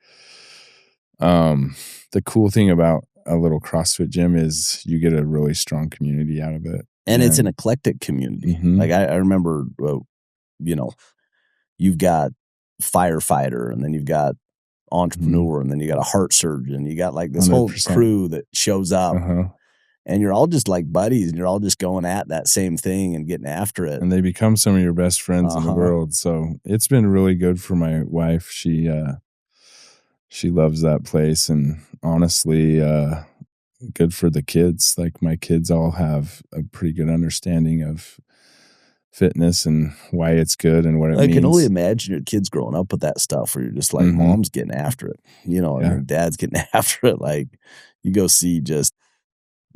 the cool thing about a little CrossFit gym is you get a really strong community out of it. And it's an eclectic community. Like I remember, you've got firefighter, and then you've got entrepreneur, and then you got a heart surgeon. You got like this 100%. Whole crew that shows up, and you're all just like buddies, and you're all just going at that same thing and getting after it. And they become some of your best friends in the world. So it's been really good for my wife. She loves that place, and honestly, good for the kids. Like my kids all have a pretty good understanding of fitness and why it's good and what it means. I can only imagine your kids growing up with that stuff where you're just like, mom's getting after it, and dad's getting after it. Like you go see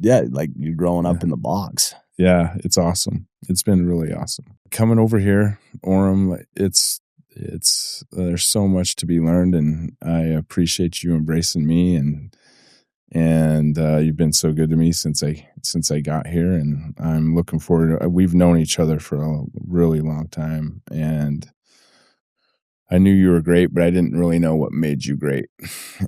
like you're growing up in the box. Yeah, it's awesome. It's been really awesome. Coming over here, Orem, it's there's so much to be learned, and I appreciate you embracing me, and you've been so good to me since I got here, and I'm looking forward to, we've known each other for a really long time, and I knew you were great, but I didn't really know what made you great.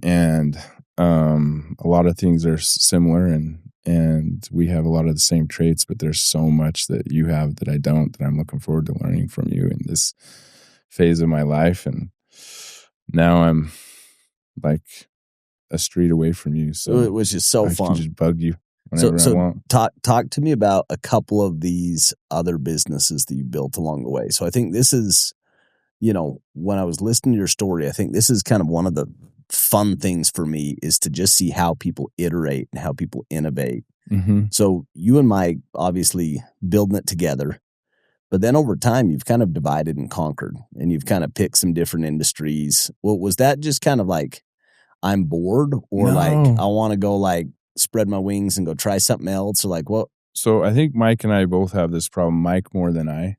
And a lot of things are similar, and we have a lot of the same traits, but there's so much that you have that I don't, that I'm looking forward to learning from you in this phase of my life. And now I'm like a street away from you, so it was just so fun. I can just bug you whenever I want. Talk to me about a couple of these other businesses that you built along the way. So I think this is, when I was listening to your story, I think this is kind of one of the fun things for me, is to just see how people iterate and how people innovate. So you and Mike obviously building it together, but then over time you've kind of divided and conquered, and you've kind of picked some different industries. Well, was that just kind of like, I'm bored, or like I want to go like spread my wings and go try something else, or like what? So I think Mike and I both have this problem. Mike more than I,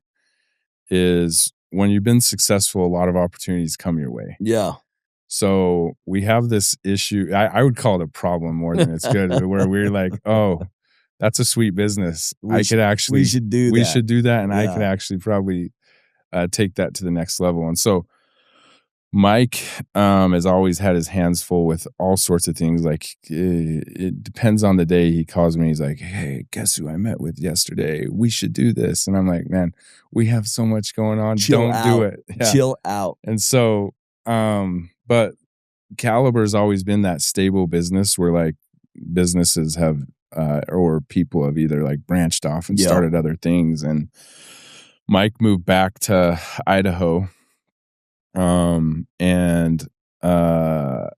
is when you've been successful, a lot of opportunities come your way. Yeah. So we have this issue. I would call it a problem more than it's good, where we're like, oh, that's a sweet business. We should do that, and I could actually probably take that to the next level. And so Mike has always had his hands full with all sorts of things. Like it depends on the day. He calls me. He's like, "Hey, guess who I met with yesterday? We should do this." And I'm like, "Man, we have so much going on. Don't do it. Yeah. Chill out." And so, but Caliber's always been that stable business where like businesses have or people have either like branched off and started other things. And Mike moved back to Idaho. And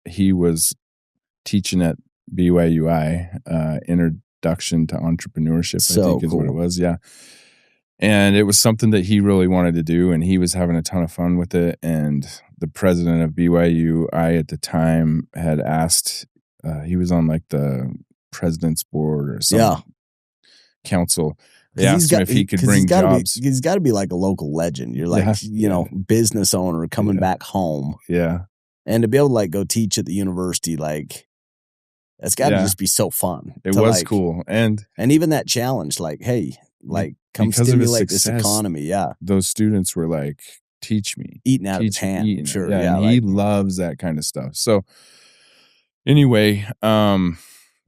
he was teaching at BYUI, Introduction to Entrepreneurship, I think is what it was. Yeah. And it was something that he really wanted to do, and he was having a ton of fun with it. And the president of BYUI at the time had asked, he was on like the president's board or some council. They asked him if he could bring jobs. He's got to be like a local legend. You're like, business owner coming back home. Yeah. And to be able to like go teach at the university, like that's got to just be so fun. It was cool. And even that challenge, like, hey, like come stimulate this economy. Yeah. Those students were like, teach me. Eating out of his hand. Sure. Yeah. And he loves that kind of stuff. So anyway,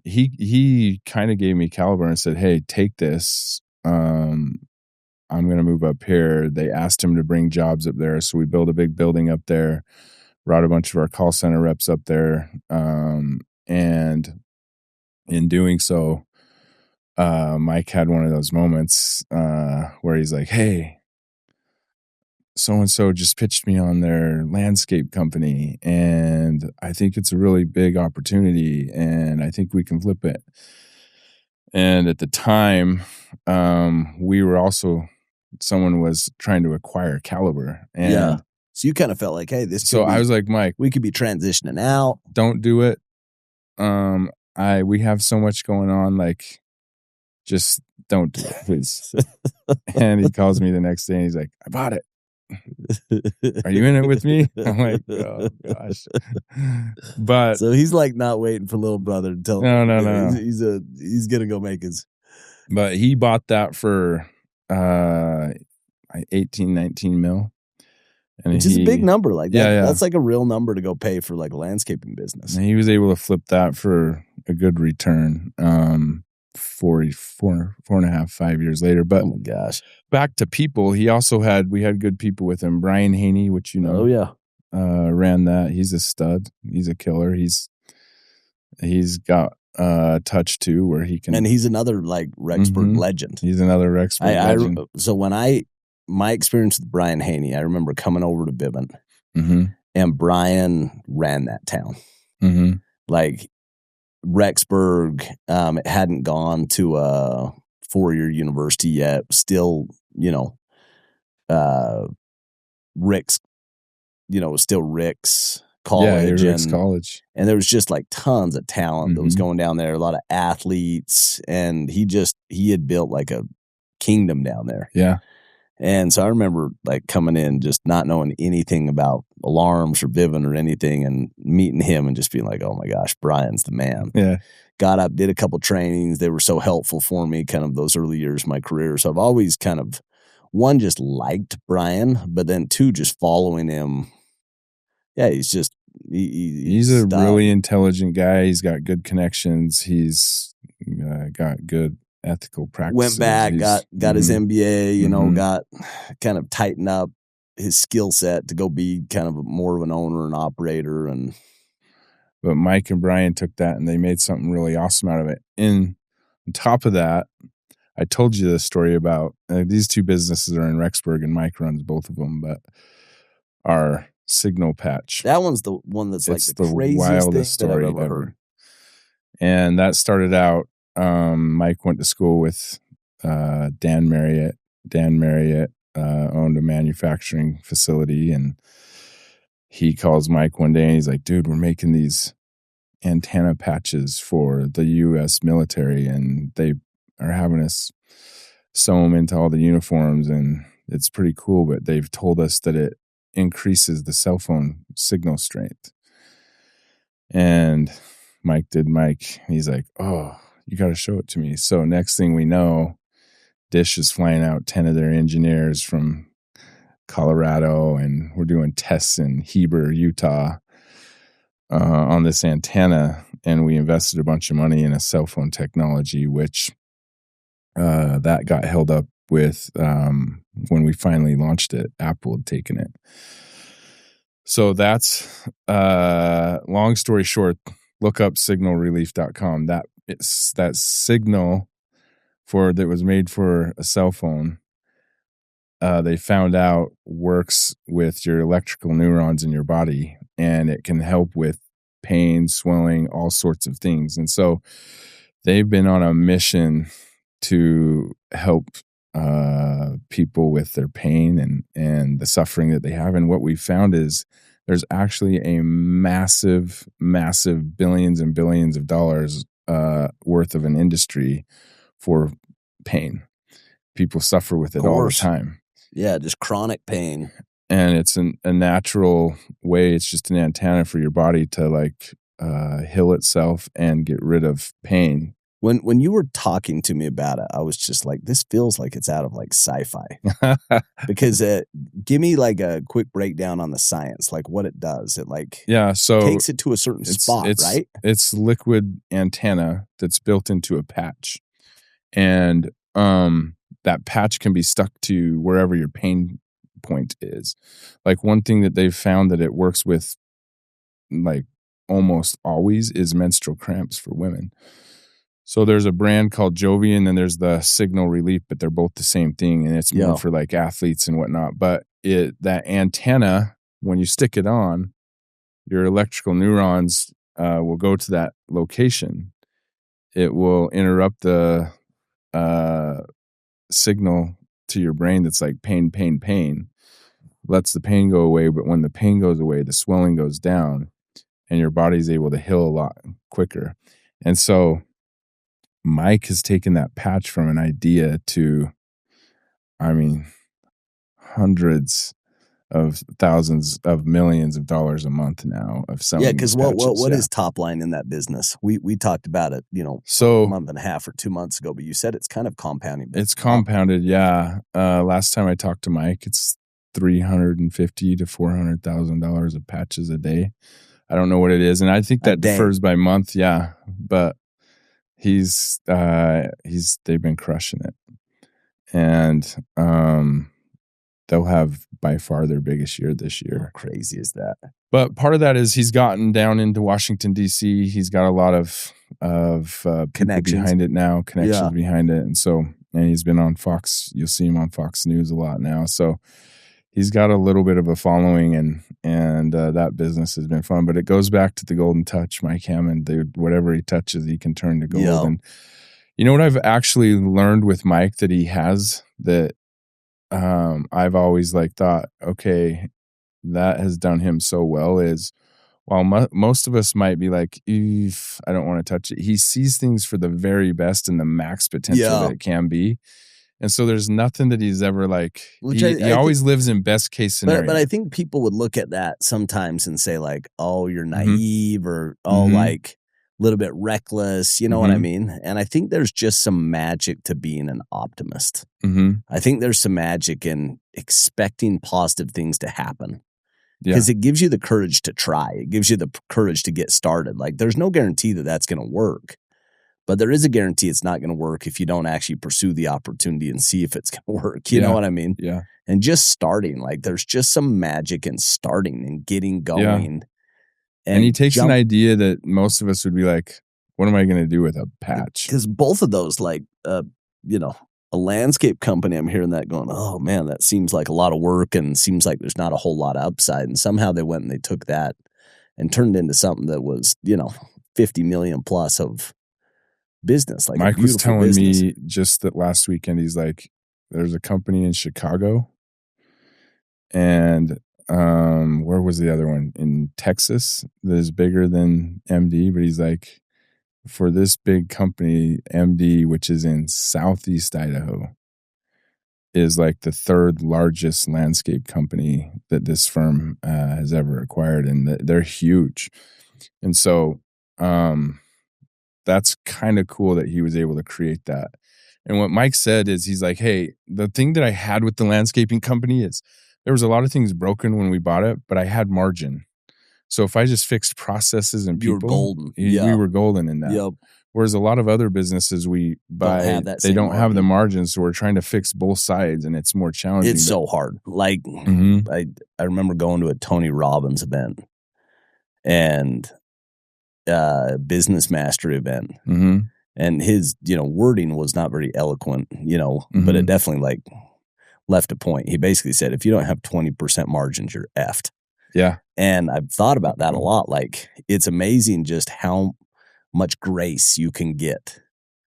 he kind of gave me Caliber and said, hey, take this. I'm going to move up here. They asked him to bring jobs up there. So we built a big building up there. brought a bunch of our call center reps up there. And in doing so, Mike had one of those moments where he's like, hey, so-and-so just pitched me on their landscape company, and I think it's a really big opportunity, and I think we can flip it. And at the time, we were also, someone was trying to acquire Caliber. And so you kind of felt like, hey, this so I was like, Mike, we could be transitioning out. Don't do it. We have so much going on, like, just don't do it, please. And he calls me the next day and he's like, I bought it. Are you in it with me? I'm like, oh gosh. But so he's like not waiting for little brother to tell him. No. He's gonna go make his. But he bought that for 18, 19 mil. And which is a big number. Like that. Yeah. That's like a real number to go pay for like a landscaping business. And he was able to flip that for a good return. 4.5, 5 years later. But oh my gosh, back to people, we had good people with him. Brian Haney, which you know, oh yeah, ran that. He's a stud. He's a killer. He's got touch too, where he can, and he's another like Rexburg legend. He's another Rexburg legend. So when my experience with Brian Haney, I remember coming over to Bibbin, and Brian ran that town. Like Rexburg, it hadn't gone to a 4-year university yet. Still, Rick's, still Rick's college. Yeah, Rick's college. And there was just like tons of talent that was going down there, a lot of athletes. And he had built like a kingdom down there. Yeah. And so I remember like coming in, just not knowing anything about alarms or Vivint or anything, and meeting him and just being like, oh my gosh, Brian's the man. Yeah. Got up, did a couple trainings. They were so helpful for me kind of those early years of my career. So I've always kind of, one, just liked Brian, but then two, just following him. Yeah, he's just, he's a really intelligent guy. He's got good connections. He's got good ethical practices. Went back, got his MBA, got kind of tightened up his skill set to go be kind of more of an owner and operator. But Mike and Brian took that and they made something really awesome out of it. And on top of that, I told you the story about these two businesses are in Rexburg, and Mike runs both of them, but our signal patch. That one's the one that's like the craziest thing story that I've ever heard. And that started out, Mike went to school with Dan Marriott. Dan Marriott owned a manufacturing facility, and he calls Mike one day and he's like, dude, we're making these antenna patches for the U.S. military, and they are having us sew them into all the uniforms, and it's pretty cool, but they've told us that it increases the cell phone signal strength. And Mike. He's like, oh, you got to show it to me. So next thing we know, Dish is flying out 10 of their engineers from Colorado, and we're doing tests in Heber, Utah, on this antenna. And we invested a bunch of money in a cell phone technology, which that got held up with when we finally launched it. Apple had taken it. So that's long story short. Look up signalrelief.com. That signal that was made for a cell phone, they found out works with your electrical neurons in your body, and it can help with pain, swelling, all sorts of things. And so they've been on a mission to help people with their pain and the suffering that they have. And what we found is there's actually a massive, massive billions and billions of dollars worth of an industry for pain. People suffer with it all the time. Yeah, just chronic pain. And it's a natural way. It's just an antenna for your body to heal itself and get rid of pain. When you were talking to me about it, I was just like, this feels like it's out of like sci-fi. Because give me like a quick breakdown on the science, like what it does. It takes it to a certain spot, right? It's liquid antenna that's built into a patch. And that patch can be stuck to wherever your pain point is. Like one thing that they've found that it works with like almost always is menstrual cramps for women. So there's a brand called Jovi, and then there's the Signal Relief, but they're both the same thing, and it's more for like athletes and whatnot. But that antenna, when you stick it on, your electrical neurons will go to that location. It will interrupt the signal to your brain that's like pain, pain, pain. Lets the pain go away, but when the pain goes away, the swelling goes down, and your body's able to heal a lot quicker. And so Mike has taken that patch from an idea to, I mean, hundreds of thousands of millions of dollars a month now of selling. Yeah, because what is top line in that business? We talked about it, a month and a half or 2 months ago, but you said it's kind of compounding. It's compounded, yeah. Last time I talked to Mike, it's $350,000 to $400,000 of patches a day. I don't know what it is, and I think that differs by month, yeah. But they've been crushing it, and they'll have by far their biggest year this year. How crazy is that? But part of that is he's gotten down into Washington D.C. He's got a lot of connections behind it now, behind it, and he's been on Fox. You'll see him on Fox News a lot now. So he's got a little bit of a following, and that business has been fun. But it goes back to the golden touch, Mike Hammond. Dude, whatever he touches, he can turn to gold. Yep. And you know what I've actually learned with Mike that he has that I've always thought, okay, that has done him so well is while most of us might be like, I don't want to touch it. He sees things for the very best and the max potential that it can be. And so there's nothing that he's ever he always lives in best case scenario. But I think people would look at that sometimes and say oh, you're naive or a little bit reckless. You know what I mean? And I think there's just some magic to being an optimist. I think there's some magic in expecting positive things to happen. Because it gives you the courage to try. It gives you the courage to get started. There's no guarantee that that's going to work. But there is a guarantee it's not going to work if you don't actually pursue the opportunity and see if it's going to work. You know what I mean? Yeah. And just starting, there's just some magic in starting and getting going. Yeah. And he takes an idea that most of us would be like, what am I going to do with a patch? Because both of those, a landscape company, I'm hearing that going, oh man, that seems like a lot of work and seems like there's not a whole lot of upside. And somehow they went and they took that and turned it into something that was, 50 million plus of business. Mike was telling me just that last weekend, he's like, there's a company in Chicago and where was the other one? In Texas that is bigger than MD, but he's like, for this big company, MD, which is in Southeast Idaho, is the third largest landscape company that this firm has ever acquired. And they're huge. And so that's kind of cool that he was able to create that. And what Mike said is he's like, hey, the thing that I had with the landscaping company is there was a lot of things broken when we bought it, but I had margin. So if I just fixed processes and people, you were golden. We were golden in that. Yep. Whereas a lot of other businesses we buy, they don't have the margin. So we're trying to fix both sides and it's more challenging. It's so hard. I remember going to a Tony Robbins event and business master event. And his, wording was not very eloquent, but it definitely left a point. He basically said, if you don't have 20% margins, you're effed. Yeah. And I've thought about that a lot. It's amazing just how much grace you can get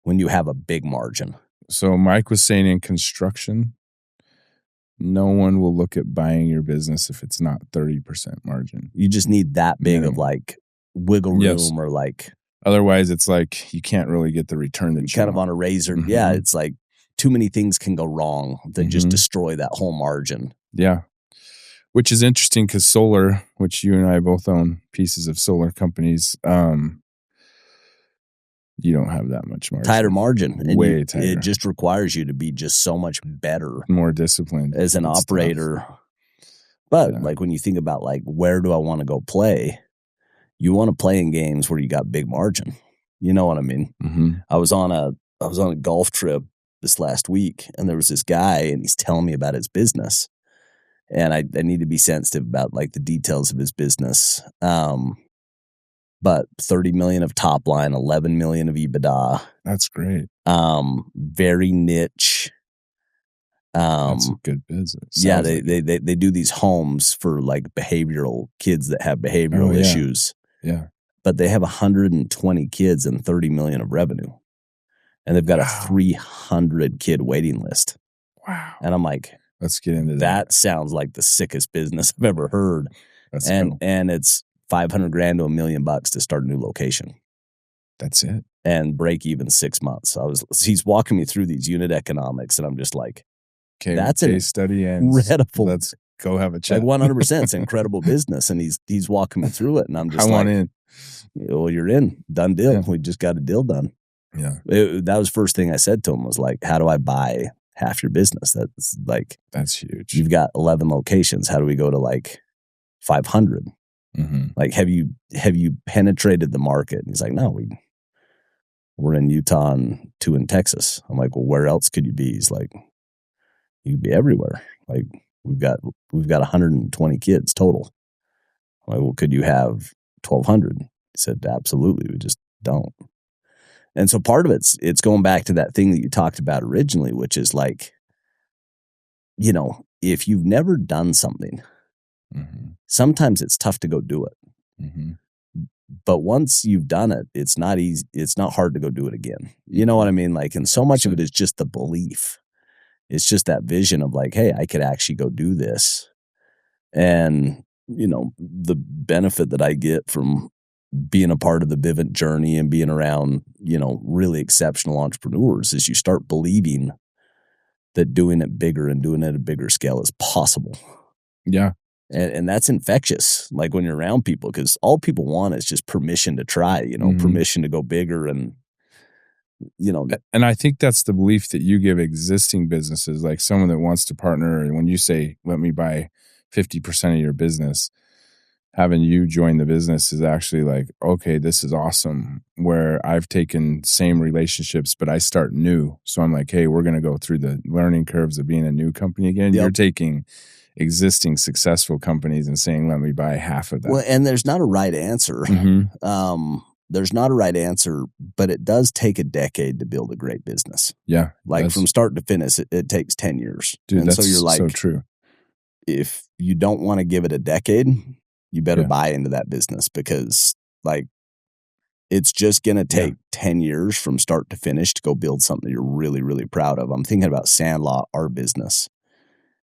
when you have a big margin. So Mike was saying in construction, no one will look at buying your business if it's not 30% margin. You just need that big of wiggle room or otherwise it's you can't really get the return that you kind of on a razor. Yeah. It's too many things can go wrong that just destroy that whole margin. Yeah. Which is interesting because solar, which you and I both own pieces of solar companies, you don't have that much margin. Tighter margin. And way tighter. It just requires you to be just so much better. More disciplined. As an operator. But when you think about where do I want to go play, you want to play in games where you got big margin. You know what I mean? I was on a golf trip this last week and there was this guy and he's telling me about his business. And I need to be sensitive about like the details of his business. But 30 million of top line, 11 million of EBITDA. That's great. Very niche. That's a good business. Yeah, they do these homes for like kids that have behavioral issues. Yeah. But they have 120 kids and 30 million of revenue. And they've got a 300 kid waiting list. Wow. And I'm like, let's get into that. That sounds like the sickest business I've ever heard. That's cool. And it's $500,000 to $1 million to start a new location. That's it. And break even 6 months. He's walking me through these unit economics, and I'm just like, okay, that's a case study and let's go have a chat. Like 100%, it's incredible business, and he's walking me through it, and I'm just I want in. Well, you're in. Done deal. Yeah. We just got a deal done. Yeah. That was the first thing I said to him was like, how do I buy half your business? That's huge. You've got 11 locations. How do we go to like 500? Mm-hmm. Like, have you penetrated the market? And he's like, no, we're in Utah and 2 in Texas. I'm like, well, where else could you be? He's like, you could be everywhere. Like, we've got 120 kids total. I'm like, well, could you have 1,200? He said, absolutely. We just don't. And so part of it's going back to that thing that you talked about originally, which is like, if you've never done something, mm-hmm. sometimes it's tough to go do it. Mm-hmm. But once you've done it, it's not easy. It's not hard to go do it again. You know what I mean? Like, and so much of it is just the belief. It's just that vision of like, hey, I could actually go do this. And, the benefit that I get from being a part of the Vivint journey and being around, really exceptional entrepreneurs is you start believing that doing it bigger and doing it at a bigger scale is possible. Yeah. And that's infectious, like when you're around people, because all people want is just permission to try, mm-hmm. permission to go bigger. And, And I think that's the belief that you give existing businesses, like someone that wants to partner. And when you say, let me buy 50% of your business, having you join the business is actually like, okay, this is awesome. Where I've taken same relationships, but I start new. So I'm like, hey, we're going to go through the learning curves of being a new company again. Yep. You're taking existing successful companies and saying, let me buy half of that. Well, and there's not a right answer. Mm-hmm. There's not a right answer, but it does take a decade to build a great business. Yeah. Like from start to finish, it takes 10 years. Dude, and that's so you're like, so true. If you don't want to give it a decade, you better buy into that business, because like it's just going to take 10 years from start to finish to go build something you're really, really proud of. I'm thinking about Sandlot, our business.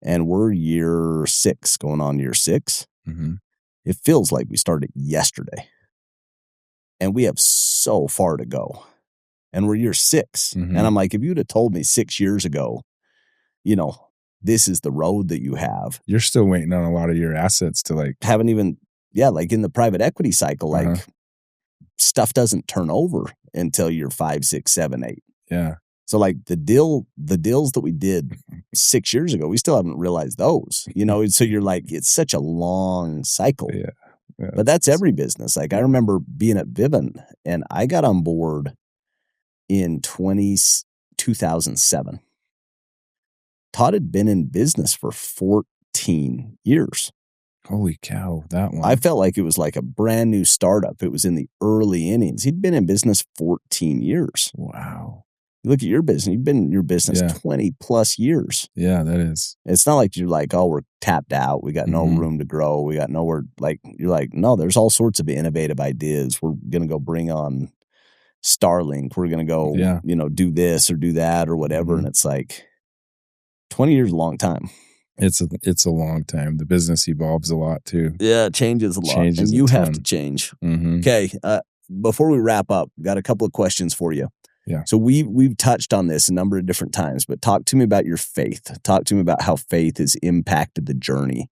And we're year 6, going on year 6. Mm-hmm. It feels like we started yesterday. And we have so far to go. And we're year 6. Mm-hmm. And I'm like, if you'd have told me 6 years ago, this is the road that you have. You're still waiting on a lot of your assets to like. Haven't even, like in the private equity cycle, like stuff doesn't turn over until you're 5, 6, 7, 8. Yeah. So like the deals that we did 6 years ago, we still haven't realized those, so you're like, it's such a long cycle. Yeah. But that's every business. Like I remember being at Vivint, and I got on board in 2007. Todd had been in business for 14 years. Holy cow, that one. I felt like it was like a brand new startup. It was in the early innings. He'd been in business 14 years. Wow. Look at your business. You've been in your business 20 plus years. Yeah, that is. It's not like you're like, oh, we're tapped out. We got no room to grow. We got nowhere. Like, you're like, no, there's all sorts of innovative ideas. We're going to go bring on Starlink. We're going to go, do this or do that or whatever. And it's like 20 years is a long time. It's a long time. The business evolves a lot too. Yeah, it changes a lot. And you have to change. Mm-hmm. Okay. Before we wrap up, got a couple of questions for you. Yeah. So we've touched on this a number of different times, but talk to me about your faith. Talk to me about how faith has impacted the journey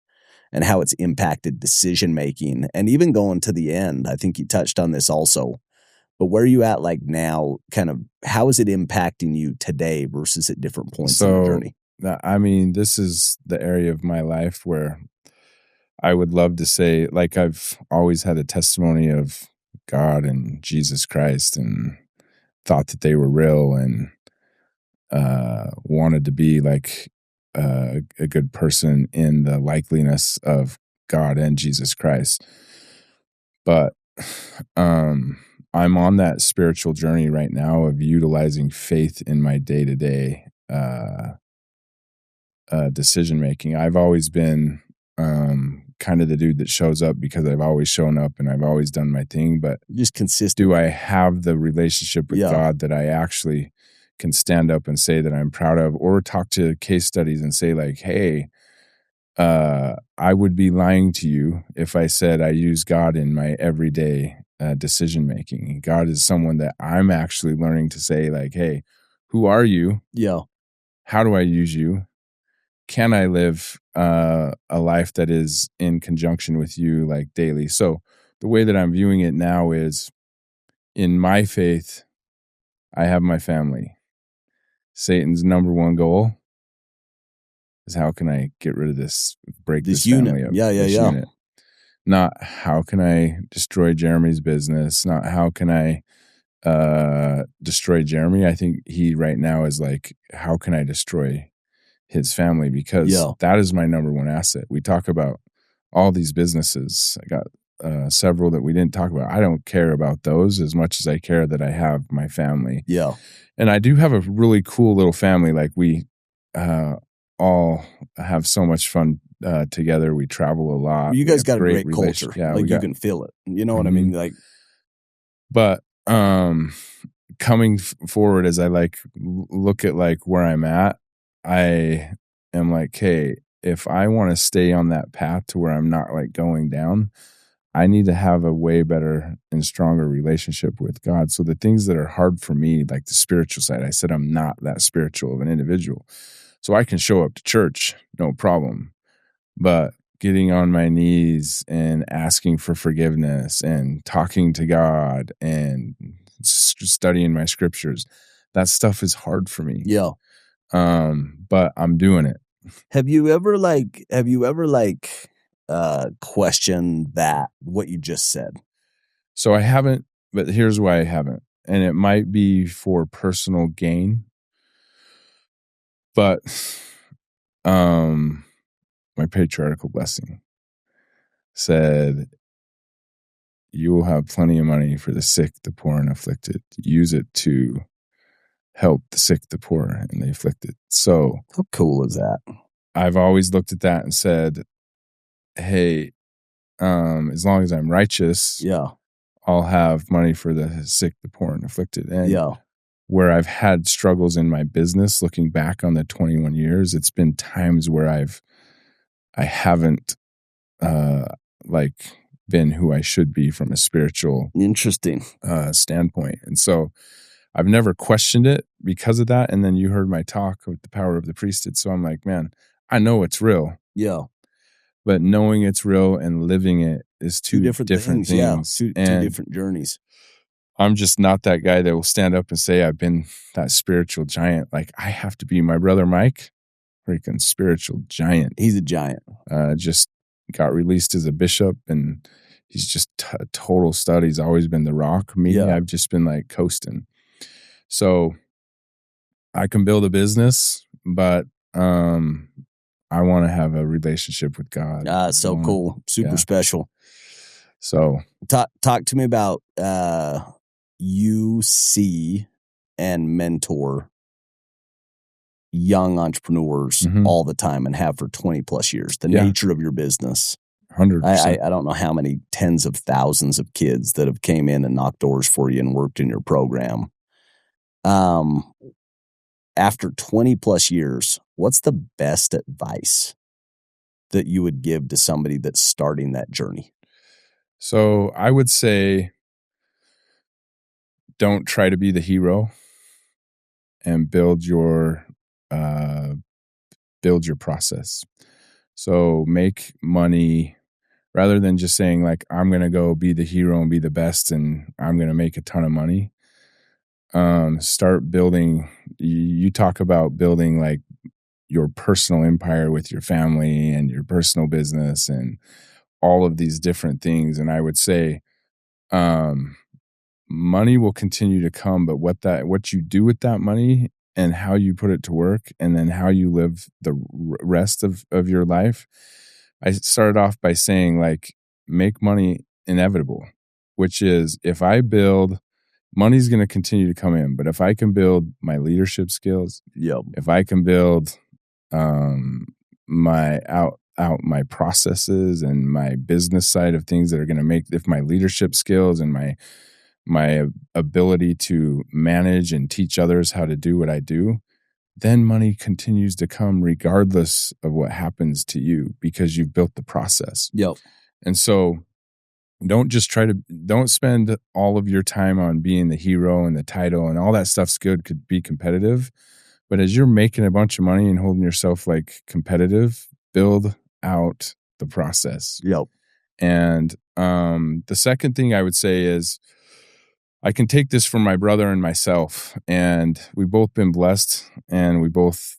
and how it's impacted decision making, and even going to the end. I think you touched on this also, but where are you at like now? Kind of how is it impacting you today versus at different points in the journey? I mean, this is the area of my life where I would love to say, like, I've always had a testimony of God and Jesus Christ and thought that they were real and wanted to be like a good person in the likeliness of God and Jesus Christ. But I'm on that spiritual journey right now of utilizing faith in my day-to-day decision making. I've always been kind of the dude that shows up because I've always shown up and I've always done my thing, but just consistent. Do I have the relationship with God that I actually can stand up and say that I'm proud of, or talk to case studies and say like, hey, I would be lying to you if I said I use God in my everyday decision making. God is someone that I'm actually learning to say like, hey, who are you? Yeah. How do I use you? Can I live a life that is in conjunction with you like daily? So the way that I'm viewing it now is, in my faith, I have my family. Satan's number one goal is how can I get rid of break this family unit. up. Yeah. Unit. Not how can I destroy Jeremy's business, not how can I destroy Jeremy. I think he right now is like, how can I destroy his family? Because that is my number one asset. We talk about all these businesses. I got several that we didn't talk about. I don't care about those as much as I care that I have my family. Yeah. And I do have a really cool little family. Like we all have so much fun together. We travel a lot. You guys got a great culture. Yeah, like you can feel it. You know what I mean? Like, but coming forward as I like look at like where I'm at, I am like, hey, if I want to stay on that path to where I'm not like going down, I need to have a way better and stronger relationship with God. So the things that are hard for me, like the spiritual side, I said I'm not that spiritual of an individual. So I can show up to church, no problem. But getting on my knees and asking for forgiveness and talking to God and studying my scriptures, that stuff is hard for me. Yeah. But I'm doing it. Have you ever questioned that, what you just said? So I haven't, but here's why I haven't. And it might be for personal gain. But my patriarchal blessing said, you will have plenty of money for the sick, the poor, and afflicted. Use it to help the sick, the poor, and the afflicted. So how cool is that? I've always looked at that and said, hey, as long as I'm righteous, I'll have money for the sick, the poor, and afflicted. And where I've had struggles in my business, looking back on the 21 years, it's been times where I haven't like been who I should be from a spiritual standpoint. And so I've never questioned it because of that. And then you heard my talk with the power of the priesthood. So I'm like, man, I know it's real. Yeah. But knowing it's real and living it is two different things. Yeah. Two different journeys. I'm just not that guy that will stand up and say I've been that spiritual giant. Like I have to be my brother Mike, freaking spiritual giant. He's a giant. Just got released as a bishop, and he's just total stud. He's always been the rock. Me, I've just been like coasting. So I can build a business, but I want to have a relationship with God. So cool. Super special. So talk to me about you see and mentor young entrepreneurs all the time and have for 20 plus years. The nature of your business. 100%. I don't know how many tens of thousands of kids that have came in and knocked doors for you and worked in your program. After 20 plus years, what's the best advice that you would give to somebody that's starting that journey? So I would say, don't try to be the hero, and build your process. So make money rather than just saying like, I'm going to go be the hero and be the best and I'm going to make a ton of money. Start building. You talk about building like your personal empire with your family and your personal business and all of these different things. And I would say, money will continue to come, but what you do with that money and how you put it to work, and then how you live the rest of your life. I started off by saying, like, make money inevitable, which is, if I build, money's going to continue to come in, but if I can build my leadership skills, if I can build my my processes and my business side of things that are going to make, if my leadership skills and my ability to manage and teach others how to do what I do, then money continues to come regardless of what happens to you, because you've built the process. And so don't spend all of your time on being the hero and the title, and all that stuff's good, could be competitive. But as you're making a bunch of money and holding yourself like competitive, build out the process. And the second thing I would say is, I can take this from my brother and myself, and we've both been blessed, and we both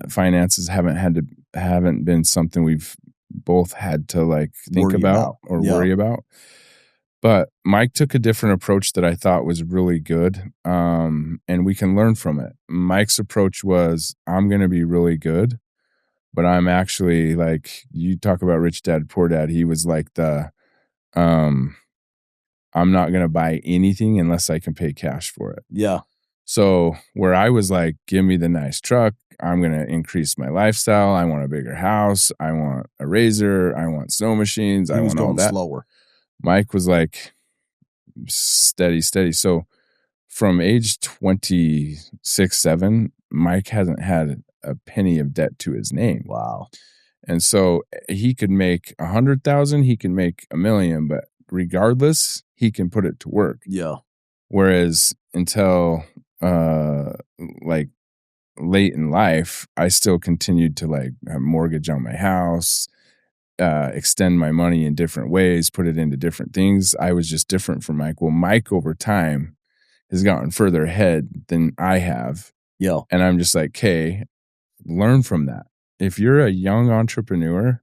finances haven't been something we've both had to like think about or worry about. But Mike took a different approach that I thought was really good, and we can learn from it. Mike's approach was, I'm going to be really good, but I'm actually, like, you talk about rich dad, poor dad. He was like I'm not going to buy anything unless I can pay cash for it. So where I was like, give me the nice truck, I'm going to increase my lifestyle. I want a bigger house. I want a razor. I want snow machines. I want all that. Slower. Mike was like, steady. So from age 26, 7, Mike hasn't had a penny of debt to his name. Wow. And so he could make 100,000, he can make $1 million, but regardless, he can put it to work. Whereas until like late in life, I still continued to like have mortgage on my house, extend my money in different ways, put it into different things. I was just different from Mike. Well, Mike over time has gotten further ahead than I have. And I'm just like, okay, learn from that. If you're a young entrepreneur,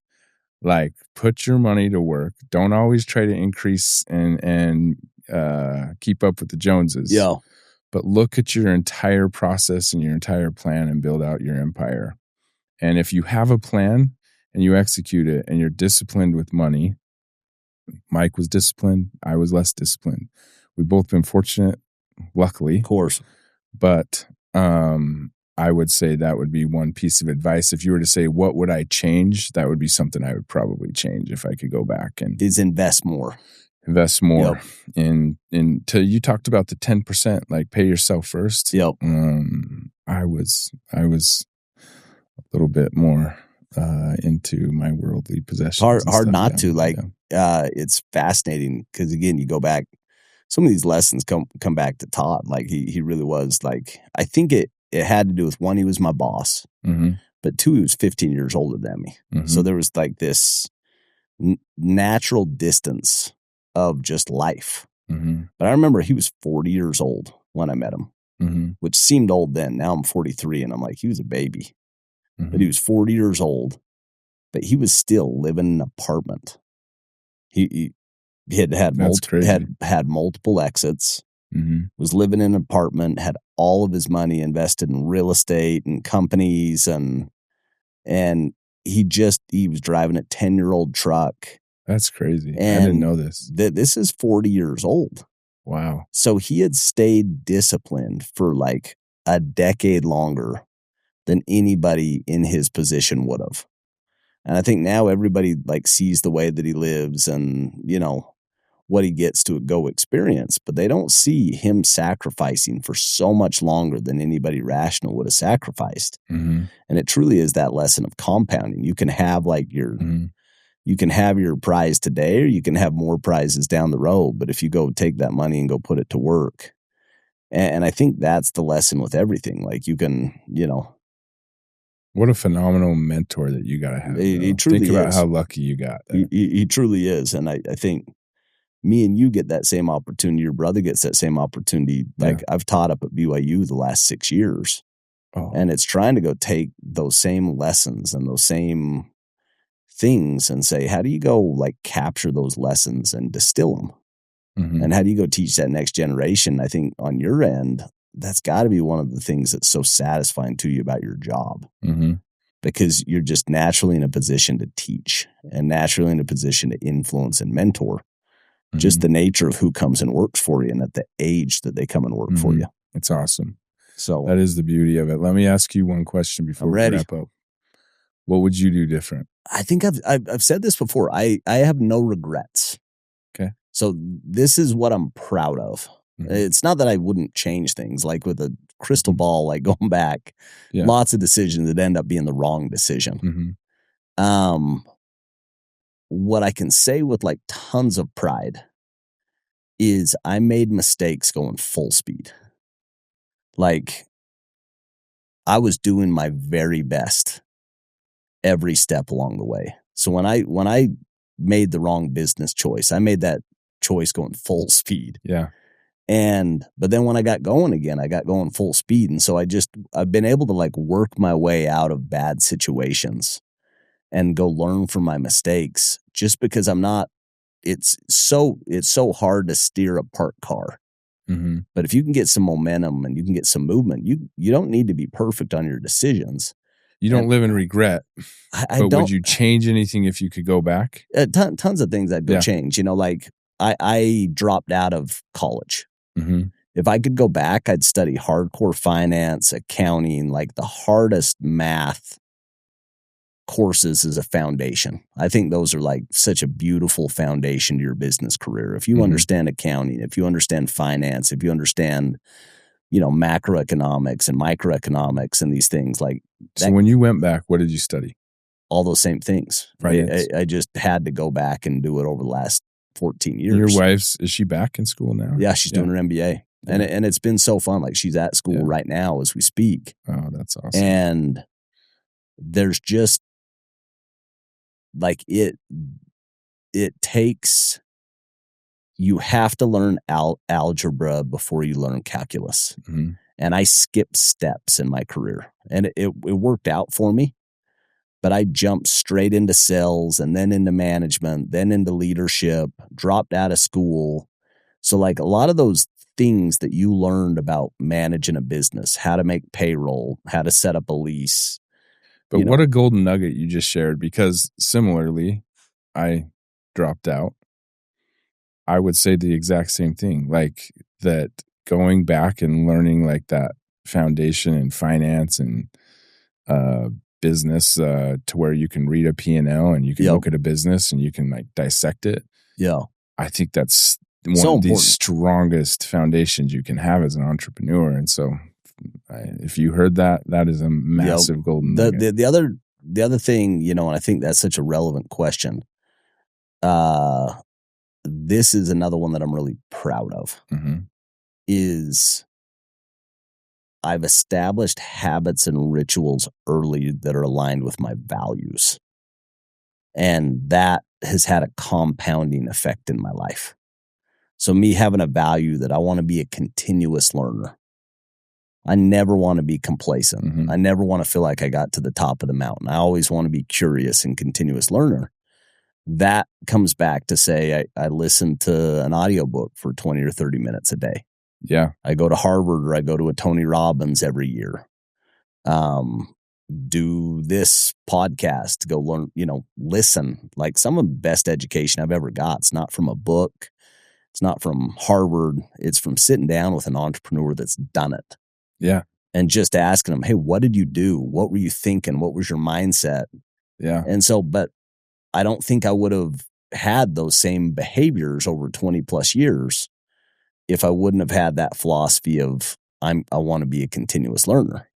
like, put your money to work. Don't always try to increase and keep up with the Joneses. But look at your entire process and your entire plan and build out your empire. And if you have a plan and you execute it and you're disciplined with money, Mike was disciplined. I was less disciplined. We've both been fortunate, luckily. Of course. But I would say that would be one piece of advice. If you were to say, what would I change? That would be something I would probably change if I could go back. And is invest more. in you talked about the 10%, like, pay yourself first. I was a little bit more into my worldly possessions. Hard not to. It's fascinating because, again, you go back, some of these lessons come back to Todd. Like, he really was, like, I think it had to do with, one, he was my boss, but 2, he was 15 years older than me. So there was like this natural distance of just life. But I remember he was 40 years old when I met him, which seemed old then. Now I'm 43 and I'm like, he was a baby. But he was 40 years old, but he was still living in an apartment. He had multiple exits. Was living in an apartment, had all of his money invested in real estate and companies, and he was driving a 10-year-old truck. That's crazy. And I didn't know this. This is 40 years old. Wow. So he had stayed disciplined for like a decade longer than anybody in his position would have. And I think now everybody like sees the way that he lives and, you know, what he gets to go experience, but they don't see him sacrificing for so much longer than anybody rational would have sacrificed. And it truly is that lesson of compounding. You can have like you can have your prize today, or you can have more prizes down the road. But if you go take that money and go put it to work, and I think that's the lesson with everything. Like, you can, you know, what a phenomenal mentor that you got to have. He truly Think about is. how lucky you got. He truly is. And I think me and you get that same opportunity. Your brother gets that same opportunity. Like, I've taught up at BYU the last 6 years. And it's trying to go take those same lessons and those same things and say, how do you go like capture those lessons and distill them? And how do you go teach that next generation? I think on your end, that's got to be one of the things that's so satisfying to you about your job. Mm-hmm. Because you're just naturally in a position to teach and naturally in a position to influence and mentor. Mm-hmm. Just the nature of who comes and works for you and at the age that they come and work for you. It's awesome. So that is the beauty of it. Let me ask you one question before we wrap up. What would you do different? I think I've said this before. I have no regrets. Okay. So this is what I'm proud of. Mm-hmm. It's not that I wouldn't change things, like with a crystal ball, like going back, lots of decisions that end up being the wrong decision. Mm-hmm. What I can say with like tons of pride is I made mistakes going full speed. Like I was doing my very best every step along the way. So when I made the wrong business choice, I made that choice going full speed. Yeah. But then when I got going again, I got going full speed. And so I've been able to like work my way out of bad situations and go learn from my mistakes just because it's so hard to steer a parked car. Mm-hmm. But if you can get some momentum and you can get some movement, you don't need to be perfect on your decisions. You don't live in regret. But would you change anything if you could go back? Tons of things I'd go change. Like I dropped out of college. Mm-hmm. If I could go back, I'd study hardcore finance, accounting, like the hardest math courses as a foundation. I think those are like such a beautiful foundation to your business career. If you understand accounting, if you understand finance, if you understand, macroeconomics and microeconomics and these things like that. So when you went back, what did you study? All those same things. I just had to go back and do it over the last 14 years. And your wife's, is she back in school now? Yeah, she's doing her MBA. Yeah. And it's been so fun. Like she's at school right now as we speak. Oh, that's awesome. And there's just like it takes, you have to learn algebra before you learn calculus. Mm-hmm. And I skipped steps in my career and it worked out for me, but I jumped straight into sales and then into management, then into leadership, dropped out of school. So like a lot of those things that you learned about managing a business, how to make payroll, how to set up a lease. But what a golden nugget you just shared, because similarly, I dropped out. I would say the exact same thing, like that going back and learning like that foundation in finance and business to where you can read a P&L and you can look at a business and you can like dissect it. Yeah. I think that's one of the strongest foundations you can have as an entrepreneur. And so if you heard that, that is a massive golden nugget. The other thing, and I think that's such a relevant question. This is another one that I'm really proud of, is I've established habits and rituals early that are aligned with my values. And that has had a compounding effect in my life. So me having a value that I want to be a continuous learner. I never want to be complacent. Mm-hmm. I never want to feel like I got to the top of the mountain. I always want to be curious and continuous learner. That comes back to say I listen to an audiobook for 20 or 30 minutes a day. Yeah. I go to Harvard or I go to a Tony Robbins every year. Do this podcast, go learn, listen. Like some of the best education I've ever got. It's not from a book. It's not from Harvard. It's from sitting down with an entrepreneur that's done it. Yeah. And just asking them, hey, what did you do? What were you thinking? What was your mindset? Yeah. And so, but I don't think I would have had those same behaviors over 20 plus years if I wouldn't have had that philosophy of I want to be a continuous learner.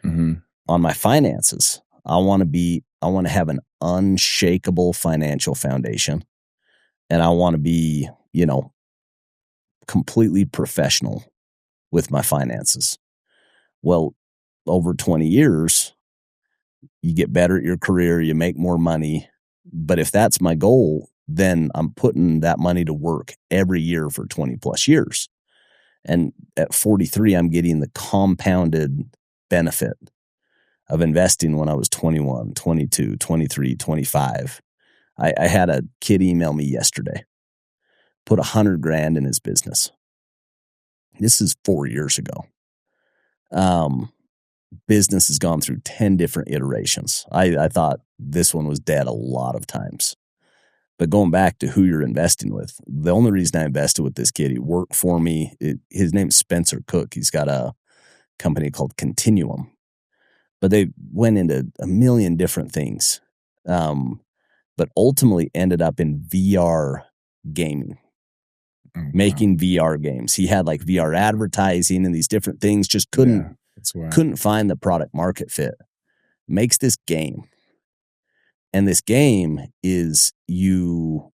Mm-hmm. On my finances, I want to have an unshakable financial foundation, and I want to be, completely professional with my finances. Well, over 20 years, you get better at your career, you make more money. But if that's my goal, then I'm putting that money to work every year for 20 plus years. And at 43, I'm getting the compounded benefit of investing when I was 21, 22, 23, 25. I had a kid email me yesterday, put $100,000 in his business. This is 4 years ago. Business has gone through 10 different iterations. I thought this one was dead a lot of times. But going back to who you're investing with, the only reason I invested with this kid, he worked for me. His name's Spencer Cook. He's got a company called Continuum. But they went into a million different things. But ultimately ended up in VR gaming, making VR games. He had like VR advertising and these different things, just couldn't find the product market fit. Makes this game. And this game is you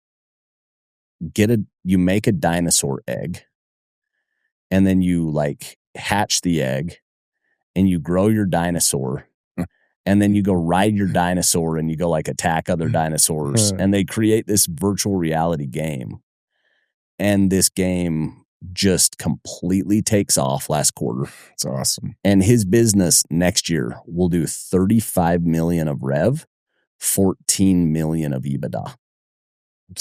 make a dinosaur egg, and then you like hatch the egg and you grow your dinosaur. And then you go ride your dinosaur and you go like attack other dinosaurs. And they create this virtual reality game. And this game just completely takes off last quarter. It's awesome. And his business next year will do 35 million of rev, 14 million of EBITDA.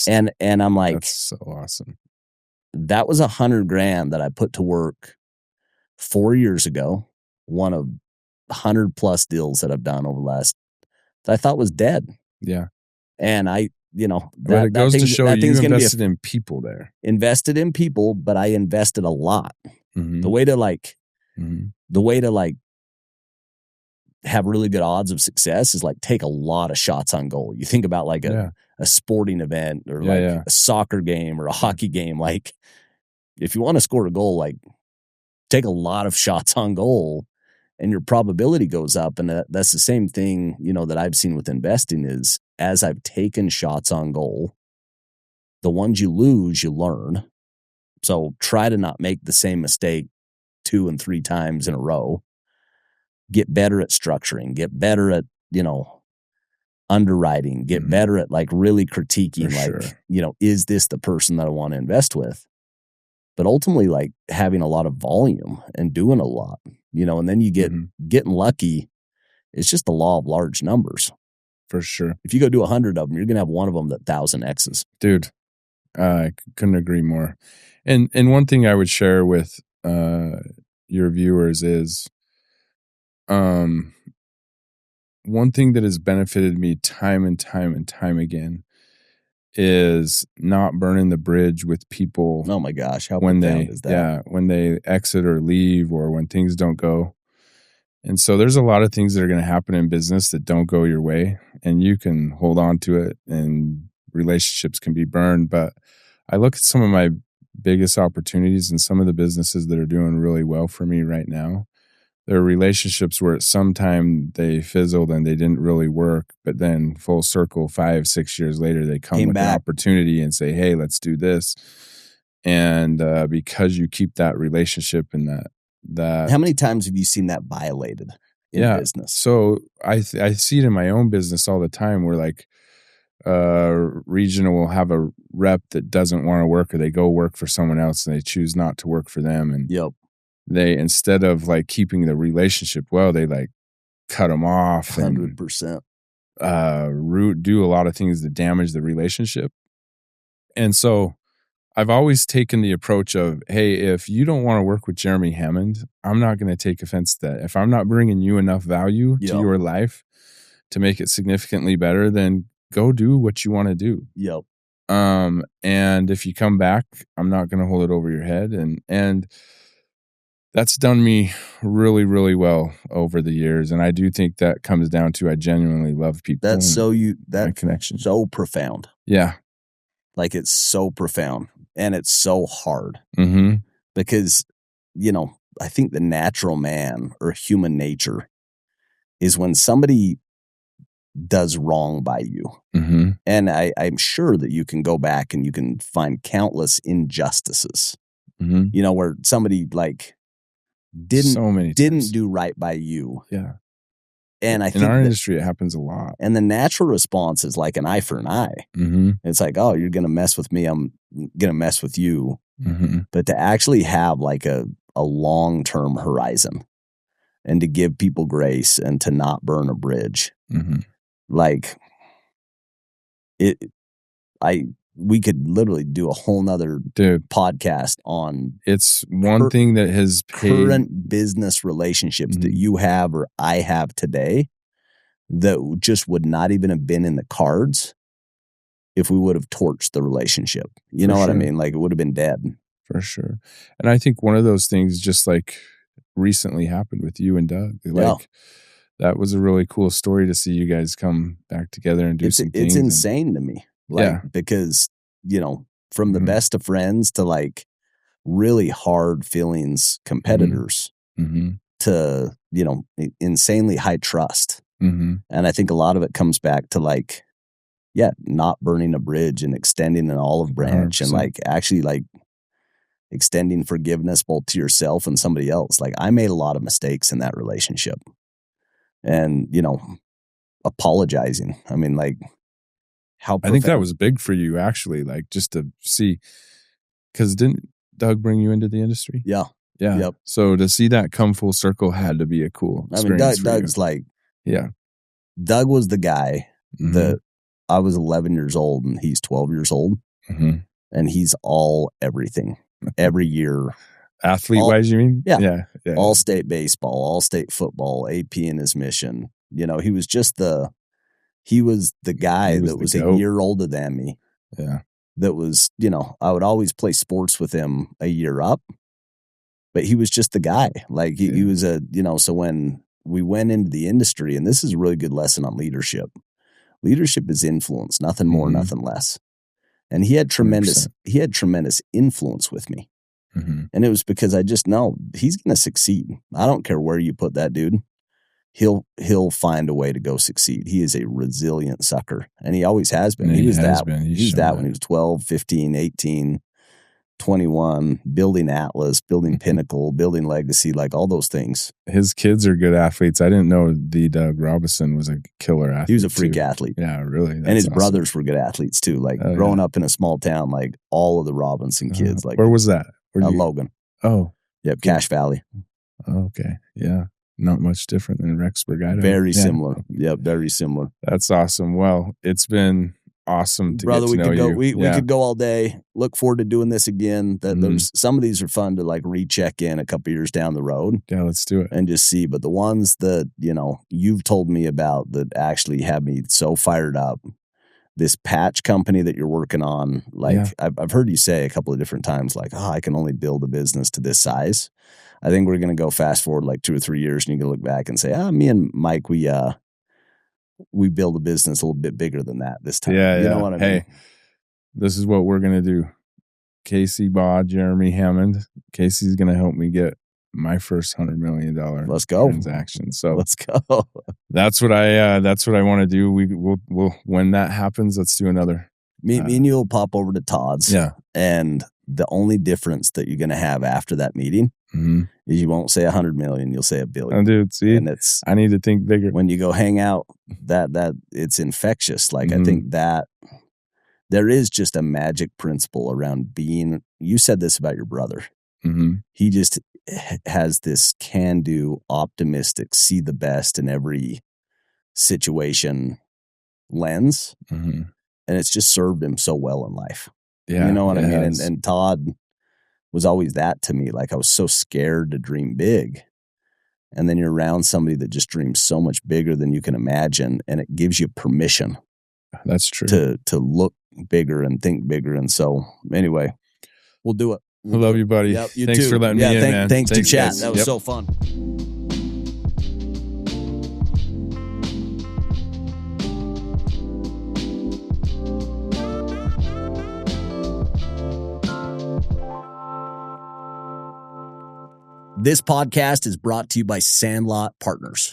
And I'm like, that's so awesome. That was $100,000 that I put to work 4 years ago. One of 100+ deals that I've done over the last, that I thought was dead. Yeah. And I, but it goes to show you invested in people there. Invested in people, but I invested a lot. Mm-hmm. The way to have really good odds of success is like take a lot of shots on goal. You think about like a sporting event or a soccer game or a hockey game. Like if you want to score a goal, like take a lot of shots on goal. And your probability goes up. And that's the same thing, that I've seen with investing is as I've taken shots on goal, the ones you lose, you learn. So try to not make the same mistake 2 and 3 times in a row. Get better at structuring, get better at, underwriting, get better at like really critiquing, is this the person that I want to invest with? But ultimately, like having a lot of volume and doing a lot, and then you getting lucky. It's just the law of large numbers. For sure. If you go do 100 of them, you're going to have one of them that 1,000 X's. Dude, I couldn't agree more. And one thing I would share with your viewers is one thing that has benefited me time and time and time again is not burning the bridge with people. Oh my gosh, how profound is that? Yeah, when they exit or leave or when things don't go. And so there's a lot of things that are going to happen in business that don't go your way, and you can hold on to it and relationships can be burned. But I look at some of my biggest opportunities and some of the businesses that are doing really well for me right now. There are relationships where at some time they fizzled and they didn't really work, but then full circle 5-6 years later, they come with an opportunity and say, hey, let's do this. And because you keep that relationship and that. How many times have you seen that violated in business? So I see it in my own business all the time where like regional will have a rep that doesn't want to work or they go work for someone else and they choose not to work for them. And they, instead of like keeping the relationship well, they like cut them off 100%. Do a lot of things that damage the relationship. And so I've always taken the approach of, hey, if you don't want to work with Jeremy Hammond, I'm not going to take offense to that. If I'm not bringing you enough value to your life to make it significantly better, then go do what you want to do. And if you come back, I'm not going to hold it over your head. And that's done me really, really well over the years. And I do think that comes down to I genuinely love people. That connection. So profound. Yeah. Like it's so profound and it's so hard because, I think the natural man or human nature is when somebody does wrong by you. And I'm sure that you can go back and you can find countless injustices, where somebody like didn't do right by you. Yeah. And I think in our industry, it happens a lot. And the natural response is like an eye for an eye. It's like, oh, you're going to mess with me. I'm going to mess with you. But to actually have like a long-term horizon and to give people grace and to not burn a bridge, like we could literally do a whole nother podcast on it's one thing that has current business relationships that you have or I have today that just would not even have been in the cards if we would have torched the relationship. You know what I mean? Like, it would have been dead. For sure. And I think one of those things just like recently happened with you and Doug. Like, that was a really cool story to see you guys come back together and do some things. It's insane to me. Like, because, you know, from the best of friends to like really hard feelings competitors to, you know, insanely high trust. And I think a lot of it comes back to like, not burning a bridge and extending an olive branch 100%. And like actually like extending forgiveness both to yourself and somebody else. Like, I made a lot of mistakes in that relationship and, you know, apologizing. I mean, like, I think that was big for you actually, like just to see, because didn't Doug bring you into the industry? Yeah. Yep. So to see that come full circle had to be a cool experience. I mean, Doug's like, yeah. Doug was the guy that I was 11 years old and he's 12 years old and he's all everything every year. Athlete wise, you mean? Yeah. All state baseball, all state football, AP in his mission. You know, he was just the guy that was a year older than me. Yeah. That was, you know, I would always play sports with him a year up, but he was just the guy. Like he was you know, so when we went into the industry, and this is a really good lesson on leadership. Leadership is influence, nothing more, nothing less. And he had tremendous influence with me. And it was because I just know he's going to succeed. I don't care where you put that dude. He'll find a way to go succeed. He is a resilient sucker, and he always has been. He was that when he was 12, 15, 18, 21, building Atlas, building Pinnacle, building Legacy, like all those things. His kids are good athletes. I didn't know the Doug Robinson was a killer athlete. He was a freak athlete. Yeah, really. And his brothers were good athletes too. Like growing up in a small town, like all of the Robinson kids. Like, where was that? Logan. Oh. Yep, Cache Valley. Okay. Yeah. Not much different than Rexburg, Idaho. Very similar. Yep, very similar. That's awesome. Well, it's been awesome to get to know you. We could go all day. Look forward to doing this again. There's some of these are fun to like recheck in a couple years down the road. Yeah, let's do it and just see. But the ones that, you know, you've told me about that actually have me so fired up. This patch company that you're working on, like I've heard you say a couple of different times, like, I can only build a business to this size. I think we're going to go fast forward like 2 or 3 years, and you can look back and say, me and Mike, we build a business a little bit bigger than that this time. Yeah, you know what I mean? Hey, this is what we're going to do. Casey Baugh, Jeremy Hammond. Casey's going to help me get my first $100 million transaction. So let's go. That's what I want to do. We'll when that happens, let's do another. Me and you will pop over to Todd's. Yeah. And the only difference that you're going to have after that meeting is you won't say 100 million, you'll say $1 billion. Oh, dude, see, and I need to think bigger. When you go hang out, that it's infectious. Like I think that there is just a magic principle around being. You said this about your brother. He just has this can-do, optimistic, see the best in every situation lens, and it's just served him so well in life. Yeah, you know what I mean. And Todd was always that to me. Like I was so scared to dream big, and then you're around somebody that just dreams so much bigger than you can imagine, and it gives you permission. That's true. To look bigger and think bigger. And so, anyway, we'll do it. I love you, buddy. Yep, you thanks too. for letting me in, man. Thanks to chat. That was so fun. This podcast is brought to you by Sandlot Partners.